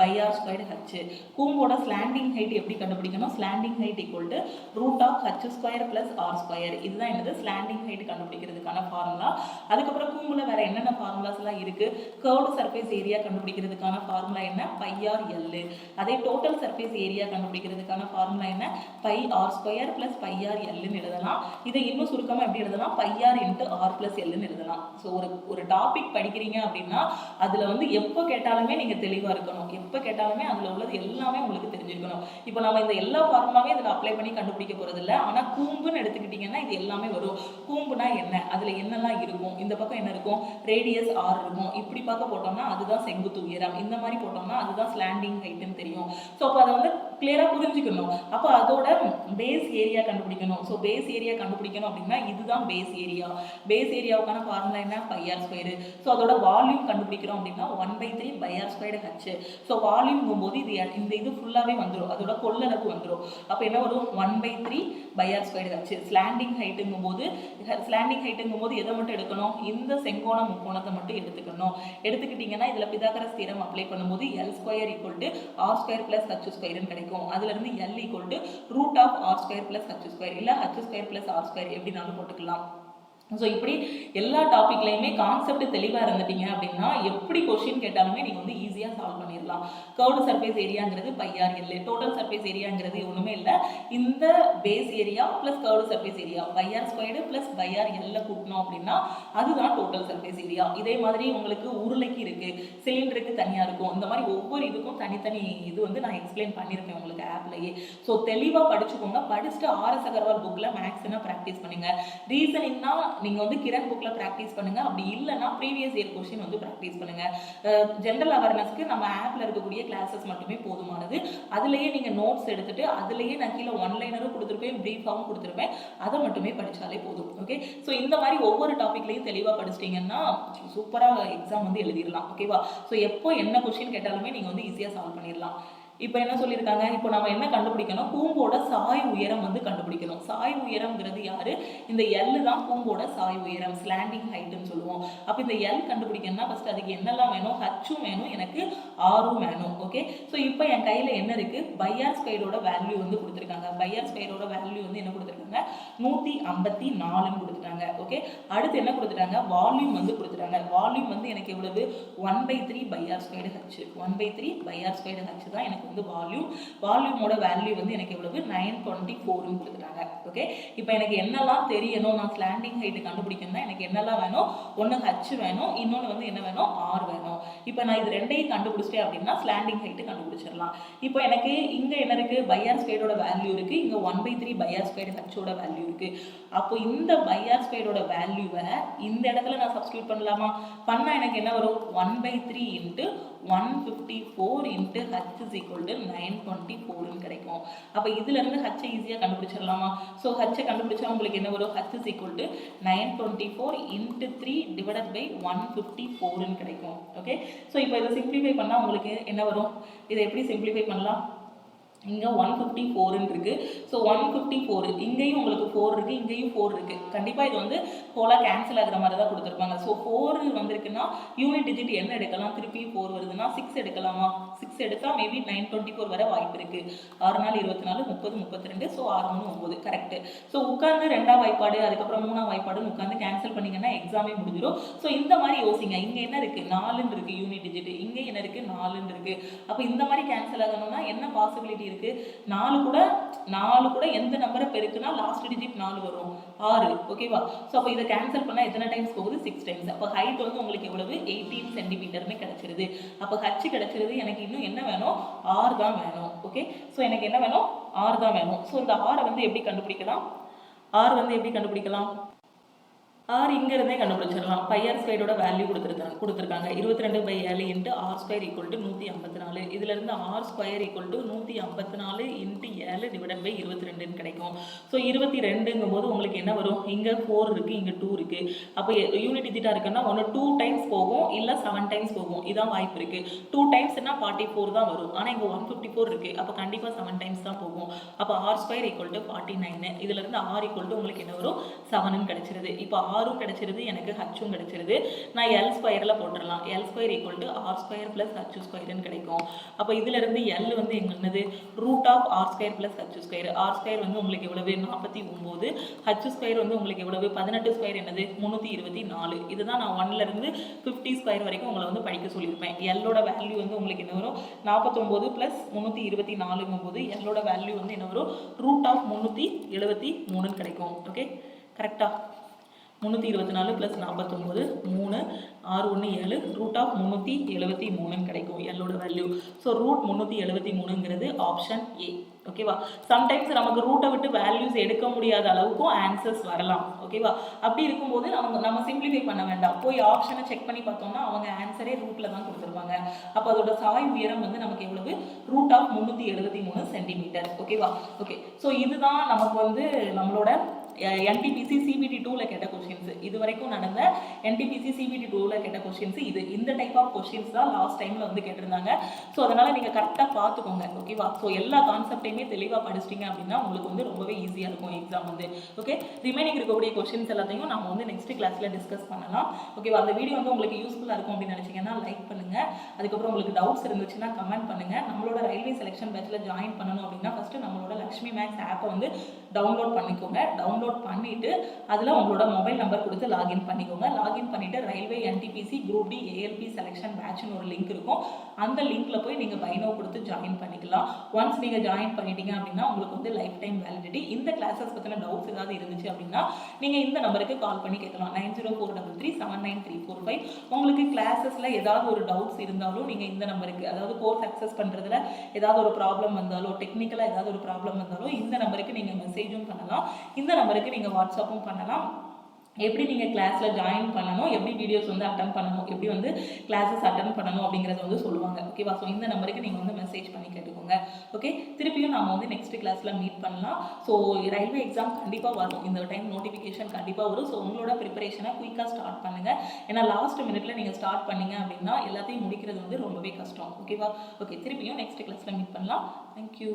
S1: பை ஆர் ஸ்கொயர் ஹச். கூம்போட ஸ்லாண்டிங் ஹைட் எப்படி கண்டுபிடிக்கணும்? Slanting height equal to root of H square plus R square. இதுதான் என்னது? ஸ்லாண்டிங் ஹைட் கண்டுபிடிக்கிறதுக்கான ஃபார்முலா. அதுக்கப்புறம் கூம்புல வேற என்னென்ன ஃபார்முலாஸ் எல்லாம் இருக்கு? கர்வ்டு சர்ஃபேஸ் ஏரியா கண்டுபிடிக்கிறதுக்கான ஃபார்முலா என்ன? Pi R L. அதே டோட்டல் சர்ஃபேஸ் ஏரியா கண்டுபிடிக்கிறதுக்கான ஃபார்முலா என்ன? Pi R square plus pi R எல்னு எழுதலாம். இதை இன்னும் சுருக்கமாக எப்படி எழுதலாம்? Pi R into R plus எல்னு எழுதலாம். ஸோ ஒரு டாபிக் படிக்கிறீங்க அப்படின்னா அதில் வந்து எப்போ கேட்டாலுமே நீங்கள் தெளிவாக இருக்கணும். எப்போ கேட்டாலுமே அதில் உள்ளது எல்லாமே உங்களுக்கு தெரிஞ்சிருக்கணும். இப்போ நம்ம இந்த எல்லா ஃபார்முலாவே இதில் அப்ளை பண்ணி கண்டுபிடிக்க போகிறது இல்லை. ஆனால் கூம்புன்னு எடுத்துக்கிட்டிங்கன்னா இது எல்லாமே வரும். கூம்புனா என்ன? அதில் என்னெல்லாம் இருக்கும்? இந்த பக்கம் என்ன இருக்கும்? ரேடியஸ் ஆர் இருக்கும். இப்படி பார்க்க போட்டோம்னா அதுதான் செங்குத்து உயரம். இந்த மாதிரி போட்டோம்னா அதுதான் ஸ்லாண்டிங் ஹைட்னு தெரியும். ஸோ அப்போ அதை வந்து கிளியராக புரிஞ்சுக்கணும். அப்போ அதோட பேஸ் ஏரியா கண்டுபிடிக்கணும். ஸோ பேஸ் ஏரியா கண்டுபிடிக்கணும் அப்படின்னா இதுதான் பேஸ் ஏரியா. பேஸ் ஏரியாவுக்கான ஃபார்முலா என்ன? Pi R square. ஸோ அதோட வால்யூம் கண்டுபிடிக்கிறோம் அப்படின்னா 1/3 pi R square h. So volume போது இந்த இது ஃபுல்லாகவே வந்துடும், அதோட கொள்ளளவு வந்துடும். அப்போ என்ன வரும்? 1/3 pi R square H. Slanting ஹைட்டுங்கும் போது எதை மட்டும் எடுக்கணும்? இந்த செங்கோண முக்கோணத்தை மட்டும் எடுத்துக்கணும். எடுத்துக்கிட்டீங்கன்னா இதில் பிதாகரஸ் தியரம் அப்ளை பண்ணும்போது L square equal to R square plus H ஸ்கொயர்னு கிடைக்கும். அதுல இருந்து L equal to root of R square plus H square, இல்லை H square plus R square எப்படினாலும் போட்டுக்கலாம். ஸோ இப்படி எல்லா டாப்பிக்லையுமே கான்செப்ட் தெளிவாக இருந்துட்டீங்க அப்படின்னா எப்படி கொஸ்டின் கேட்டாலுமே நீங்கள் வந்து ஈஸியாக சால்வ் பண்ணிடலாம். கர்வ்டு சர்ஃபேஸ் ஏரியாங்கிறது pi R l. Total surface ஏரியாங்கிறது ஒன்றுமே இல்லை, இந்த base area plus curved surface area pi r squared plus pi r எல்ல கூட்டணும் அப்படின்னா அதுதான் டோட்டல் சர்ஃபேஸ் ஏரியா. இதே மாதிரி உங்களுக்கு உருளைக்கு இருக்குது, சிலிண்டருக்கு தனியாக இருக்கும். இந்த மாதிரி ஒவ்வொரு இதுக்கும் தனித்தனி இது வந்து நான் எக்ஸ்பிளைன் பண்ணியிருக்கேன் உங்களுக்கு ஆப்லேயே. ஸோ தெளிவாக படிச்சுக்கோங்க. படிச்சுட்டு ஆர்எஸ் அகர்வால் புக்கில் மேக்ஸ்னா ப்ராக்டிஸ் பண்ணுங்கள். ரீசனிங்னா நீங்கள் வந்து கிரண் புக்கில் ப்ராக்டிஸ் பண்ணுங்கள். அப்படி இல்லைன்னா ப்ரீவியஸ் இயர் கொஸ்டின் வந்து ப்ராக்டிஸ் பண்ணுங்கள். ஜென்ரல் அவேர்னஸ்க்கு நம்ம ஆப்பில் இருக்கக்கூடிய கிளாஸஸ் மட்டுமே போதுமானது. அதுலேயே நீங்கள் நோட்ஸ் எடுத்துகிட்டு அதுலேயே நான் கீழே ஒன்லைனரும் கொடுத்துருப்பேன், ப்ரீஃபாகவும் கொடுத்துருப்பேன், அதை மட்டுமே படித்தாலே போதும். ஓகே, ஸோ இந்த மாதிரி ஒவ்வொரு டாப்பிக்லையும் தெளிவாக படிச்சிட்டிங்கன்னா சூப்பராக எக்ஸாம் வந்து எழுதிடலாம். ஓகேவா? ஸோ எப்போ என்ன கொஸ்டின் கேட்டாலுமே நீங்கள் வந்து ஈஸியாக சால்வ் பண்ணிடலாம். இப்போ என்ன சொல்லியிருக்காங்க? இப்போ நம்ம என்ன கண்டுபிடிக்கணும்? கூம்போட சாய் உயரம் வந்து கண்டுபிடிக்கணும். சாய் உயரம்ங்கிறது யாரு? இந்த எல் தான் கூம்போட சாய் உயரம், ஸ்லாண்டிங் ஹைட்னு சொல்லுவோம். அப்போ இந்த எல் கண்டுபிடிக்கணும்னா ஃபர்ஸ்ட் அதுக்கு என்னெல்லாம் வேணும்? ஹச்சும் வேணும், எனக்கு ஆரும் வேணும். ஓகே, ஸோ இப்போ என் கையில் என்ன இருக்கு? பை ஆர் ஸ்கொயரோட வேல்யூ வந்து கொடுத்துருக்காங்க. பை ஆர் ஸ்கொயரோட வேல்யூ வந்து என்ன கொடுத்துருக்காங்க? 154ன்னு கொடுத்துட்டாங்க. ஓகே, அடுத்து என்ன கொடுத்துட்டாங்க? வால்யூம் வந்து கொடுத்துட்டாங்க. வால்யூம் வந்து எனக்கு எவ்வளவு? 1/3 pi r squared h. 1/3 pi r squared h தான் எனக்கு வந்து வால்யூமோட வேல்யூ வந்து எனக்கு எவ்வளவு? 924ன்னு கொடுத்துட்டாங்க. ஓகே, இப்போ எனக்கு என்னெல்லாம் தெரியணும்? நான் ஸ்லாண்டிங் ஹைட் கண்டுபிடிக்கணும்னா எனக்கு என்னெல்லாம் வேணும்? ஒன்று ஹச் வேணும், இன்னொன்று வந்து என்ன வேணும்? ஆர் வேணும். இப்போ நான் இது ரெண்டையும் கண்டுபிடிச்சிட்டேன் அப்படின்னா ஸ்லாண்டிங் ஹைட் கண்டுபிடிச்சிடலாம். இப்போ எனக்கு இங்கே என்ன இருக்கு? பை ஆர் ஸ்கொயரோட வேல்யூ இருக்கு, இங்கே 1/3 பை ஆர் ஸ்கொயர் ஹச்சோட வேல்யூ இருக்கு. அப்போ இந்த பை ஆர் ஸ்கொயரோட வேல்யூவை இந்த இடத்துல நான் சப்ஸ்டியூட் பண்ணலாமா? பண்ணால் எனக்கு என்ன வரும்? 1/3 into 154 into h is equal to 924ன்னு கிடைக்கும். அப்போ இதுலேருந்து ஹச்சை ஈஸியாக கண்டுபிடிச்சிடலாமா? ஸோ ஹச்சை கண்டுபிடிச்சா உங்களுக்கு என்ன வரும்? H is equal to 924 into 3 divided by 154ன்னு கிடைக்கும். ஓகே, ஸோ இப்போ இதை சிம்பிளிஃபை பண்ணால் உங்களுக்கு என்ன வரும்? இதை எப்படி சிம்பிளிஃபை பண்ணலாம்? இங்கே 154ன்னு இருக்குது. ஸோ 154 இங்கேயும் உங்களுக்கு 4 இருக்குது, இங்கேயும் 4 இருக்குது. கண்டிப்பாக இது வந்து ஹோலாக கேன்சல் ஆகிற மாதிரி தான் கொடுத்துருப்பாங்க. ஸோ 4 வந்திருக்குன்னா யூனிட் டிஜிட் என்ன எடுக்கலாம்? திருப்பி 4 வருதுன்னா 6 எடுக்கலாமா? 6 எடுத்தால் மேபி 924 வர வாய்ப்பு இருக்குது. 6 நாள் 24, 30, 32. So 6 3 9 correct. ஸோ உட்காந்து 2ஆம் வாய்ப்பாடு அதுக்கப்புறம் 3ஆம் வாய்ப்பாடுன்னு உட்காந்து கேன்சல் பண்ணிங்கன்னா எக்ஸாமே முடிஞ்சிடும். ஸோ இந்த மாதிரி யோசிங்க. இங்கே என்ன இருக்குது? 4ன்னு இருக்குது யூனிட் டிஜிட், இங்கே என்ன இருக்குது? 4ன்னு இருக்குது. அப்போ இந்த மாதிரி கேன்சல் ஆகணும்னா என்ன பாசிபிலிட்டி இருக்கு? 4 கூட எந்த நம்பரை பெருக்குனா லாஸ்ட் டிஜிட் 4 வரும்? 6. ஓகேவா? ஸோ அப்போ இதை கேன்சல் பண்ணால் எத்தனை டைம்ஸ் போகுது? 6 டைம்ஸ். அப்போ ஹைட் வந்து உங்களுக்கு எவ்வளவு? 18 சென்டிமீட்டர்னு கிடைச்சிருது. அப்போ ஹச் கிடைச்சிருது. எனக்கு இன்னும் என்ன வேணும்? ஆர் தான் வேணும். ஓகே, ஸோ எனக்கு என்ன வேணும்? ஆர் தான் வேணும். ஸோ இந்த ஆரை வந்து எப்படி கண்டுபிடிக்கலாம்? ஆர் இங்க இருந்தே கண்டுபிடிச்சிடலாம். பை ஆர் ஸ்கொயரோட வேல்யூ கொடுத்துருக்காங்க 22/7 into r square equal to 154. இதுல இருந்து r square equal to 154 into 7 divided by 22ன்னு கிடைக்கும். ஸோ 22ங்கும் போது உங்களுக்கு என்ன வரும்? இங்க 4 இருக்கு, இங்க 2 இருக்கு. அப்போ யூனிட் தீட்டா இருக்குன்னா ஒன்று 2 டைம்ஸ் போகும், இல்லை 7 டைம்ஸ் போகும். இதான் வாய்ப்பு இருக்கு. 2 டைம்ஸ்னா 44 தான் வரும். ஆனால் இங்கே 154 இருக்கு. அப்போ கண்டிப்பாக 7 டைம்ஸ் தான் போகும். அப்போ ஆர் ஸ்கொயர் ஈக்குவல் டு 49. இதுல இருந்து ஆர் ஈக்குவல் டு உங்களுக்கு என்ன வரும்? 7ன்னு கிடைச்சிருது. இப்போ ஆரும் கிடைச்சிருது, எனக்கு ஹச்சும் கிடைச்சிருது. நான் எல் ஸ்கொயரில் போட்டுடலாம். L square equal to R square plus h ஸ்கொயர்னு கிடைக்கும். அப்போ இதுல இருந்து எல் வந்து என்னது? Root of R square plus h square. R square வந்து உங்களுக்கு எவ்வளவு? 49. ஹச் ஸ்கொயர் வந்து உங்களுக்கு எவ்வளவு? 18 ஸ்கொயர் என்னது? 324. இதுதான் நான் 1ல இருந்து 50 ஸ்கொயர் வரைக்கும் உங்களை வந்து படிக்க சொல்லியிருப்பேன். எல்லோட வேல்யூ வந்து உங்களுக்கு என்ன வரும்? 49 ப்ளஸ் 324ங்கும் போது எல்லோட வேல்யூ வந்து என்ன வரும்? ரூட் ஆஃப் 373ன்னு கிடைக்கும். ஓகே, கரெக்டா? 324 ப்ளஸ் 49 3 6 1 7 ரூட் ஆஃப் 373ன்னு கிடைக்கும் எல்லோட வேல்யூ. ஸோ ரூட் 373ங்கிறது ஆப்ஷன் ஏ. ஓகேவா? சம்டைம்ஸ் நமக்கு ரூட்டை விட்டு வேல்யூஸ் எடுக்க முடியாத அளவுக்கும் ஆன்சர்ஸ் வரலாம். ஓகேவா? அப்படி இருக்கும்போது நம்ம சிம்பிளிஃபை பண்ண வேண்டாம். போய் ஆப்ஷனை செக் பண்ணி பார்த்தோம்னா அவங்க ஆன்சரே ரூட்ல தான் கொடுத்துருப்பாங்க. அப்போ அதோட சாய் உயரம் வந்து நமக்கு எவ்வளவு? Root of 373 centimetre. ஓகேவா? ஓகே, ஸோ இதுதான் நமக்கு வந்து நம்மளோட NTPC CBT 2ல கேட்ட கொஸ்டின்ஸ். இது வரைக்கும் நடந்த NTPC CBT 2ல கேட்ட கொஸ்டின்ஸ் இது. இந்த டைப் ஆஃப் கொஸ்டின்ஸ் தான் லாஸ்ட் டைம்ல வந்து கேட்டிருந்தாங்க. ஸோ அதனால நீங்க கரெக்டாக பார்த்துக்கோங்க. ஓகேவா? ஸோ எல்லா கான்செப்டையுமே தெளிவாக படிச்சிட்டிங்க அப்படின்னா உங்களுக்கு வந்து ரொம்பவே ஈஸியாக இருக்கும் எக்ஸாம் வந்து. ஓகே, ரிமைனிங் இருக்கக்கூடிய கொஸ்டின்ஸ் எல்லாத்தையும் நம்ம வந்து நெக்ஸ்ட் கிளாஸ்ல டிஸ்கஸ் பண்ணலாம். ஓகேவா? அந்த வீடியோ வந்து உங்களுக்கு யூஸ்ஃபுல்லாக இருக்கும் அப்படின்னு நினைச்சீங்கன்னா லைக் பண்ணுங்க. அதுக்கப்புறம் உங்களுக்கு டவுட்ஸ் இருந்துச்சுன்னா கமெண்ட் பண்ணுங்க. நம்மளோட ரயில்வே செலெக்ஷன் பேட்ச்ல ஜாயின் பண்ணணும் அப்படின்னா ஃபர்ஸ்ட் நம்மளோட லக்ஷ்மி மேக்ஸ் ஆப்பை வந்து டவுன்லோட் பண்ணிக்கோங்க. டவுன்லோட் பண்ணிட்டு அதில் உங்களோட மொபைல் நம்பர் கொடுத்து லாகின் பண்ணிக்கோங்க. லாகின் பண்ணிட்டு railway NTPC group D ALP selection பேட்ச்னு ஒரு லிங்க் இருக்கும். அந்த லிங்க்ல போய் நீங்க பைனோ கொடுத்து ஜாயின் பண்ணிக்கலாம். ஒன்ஸ் நீங்க ஜாயின் பண்ணிட்டீங்க அப்படின்னா உங்களுக்கு வந்து லைஃப் டைம் வேலிடிட்டி. இந்த கிளாஸஸ் பத்தின டவுட்ஸ் ஏதாவது இருந்துச்சு அப்படின்னா நீங்க இந்த நம்பருக்கு கால் பண்ணி கேட்கலாம். 9043379345. உங்களுக்கு கிளாஸஸ்ல ஏதாவது ஒரு டவுட்ஸ் இருந்தாலும் நீங்க இந்த நம்பருக்கு, அதாவது கோர்ஸ் அக்சஸ் பண்றதுல ஏதாவது ஒரு ப்ராப்ளம் வந்தாலோ டெக்னிக்கலா ஏதாவது ஒரு ப்ராப்ளம் வந்தாலோ இந்த நம்பருக்கு நீங்க மெசேஜும் பண்ணலாம். இந்த நம்பருக்கு நீங்க வாட்ஸ்அப்பும் பண்ணலாம். எப்படி நீங்கள் கிளாஸில் ஜாயின் பண்ணணும், எப்படி வீடியோஸ் வந்து அட்டன் பண்ணணும், எப்படி வந்து கிளாஸஸ் அட்டன் பண்ணணும் அப்படிங்கிறத வந்து சொல்லுவாங்க. ஓகேவா? ஸோ இந்த நம்பருக்கு நீங்கள் வந்து மெசேஜ் பண்ணி கேட்டுக்கோங்க. ஓகே, திருப்பியும் நம்ம வந்து நெக்ஸ்ட் கிளாஸில் மீட் பண்ணலாம். ஸோ ரயில்வே எக்ஸாம் கண்டிப்பாக வரும். இந்த டைம் நோட்டிஃபிகேஷன் கண்டிப்பாக வரும். ஸோ உங்களோட ப்ரிப்பரேஷனை குயிக்காக ஸ்டார்ட் பண்ணுங்கள். ஏன்னா லாஸ்ட் மினிட்ல நீங்கள் ஸ்டார்ட் பண்ணீங்க அப்படின்னா எல்லாத்தையும் முடிக்கிறது வந்து ரொம்பவே கஷ்டம். ஓகேவா? ஓகே, திருப்பியும் நெக்ஸ்ட் கிளாஸில் மீட் பண்ணலாம். தேங்க்யூ.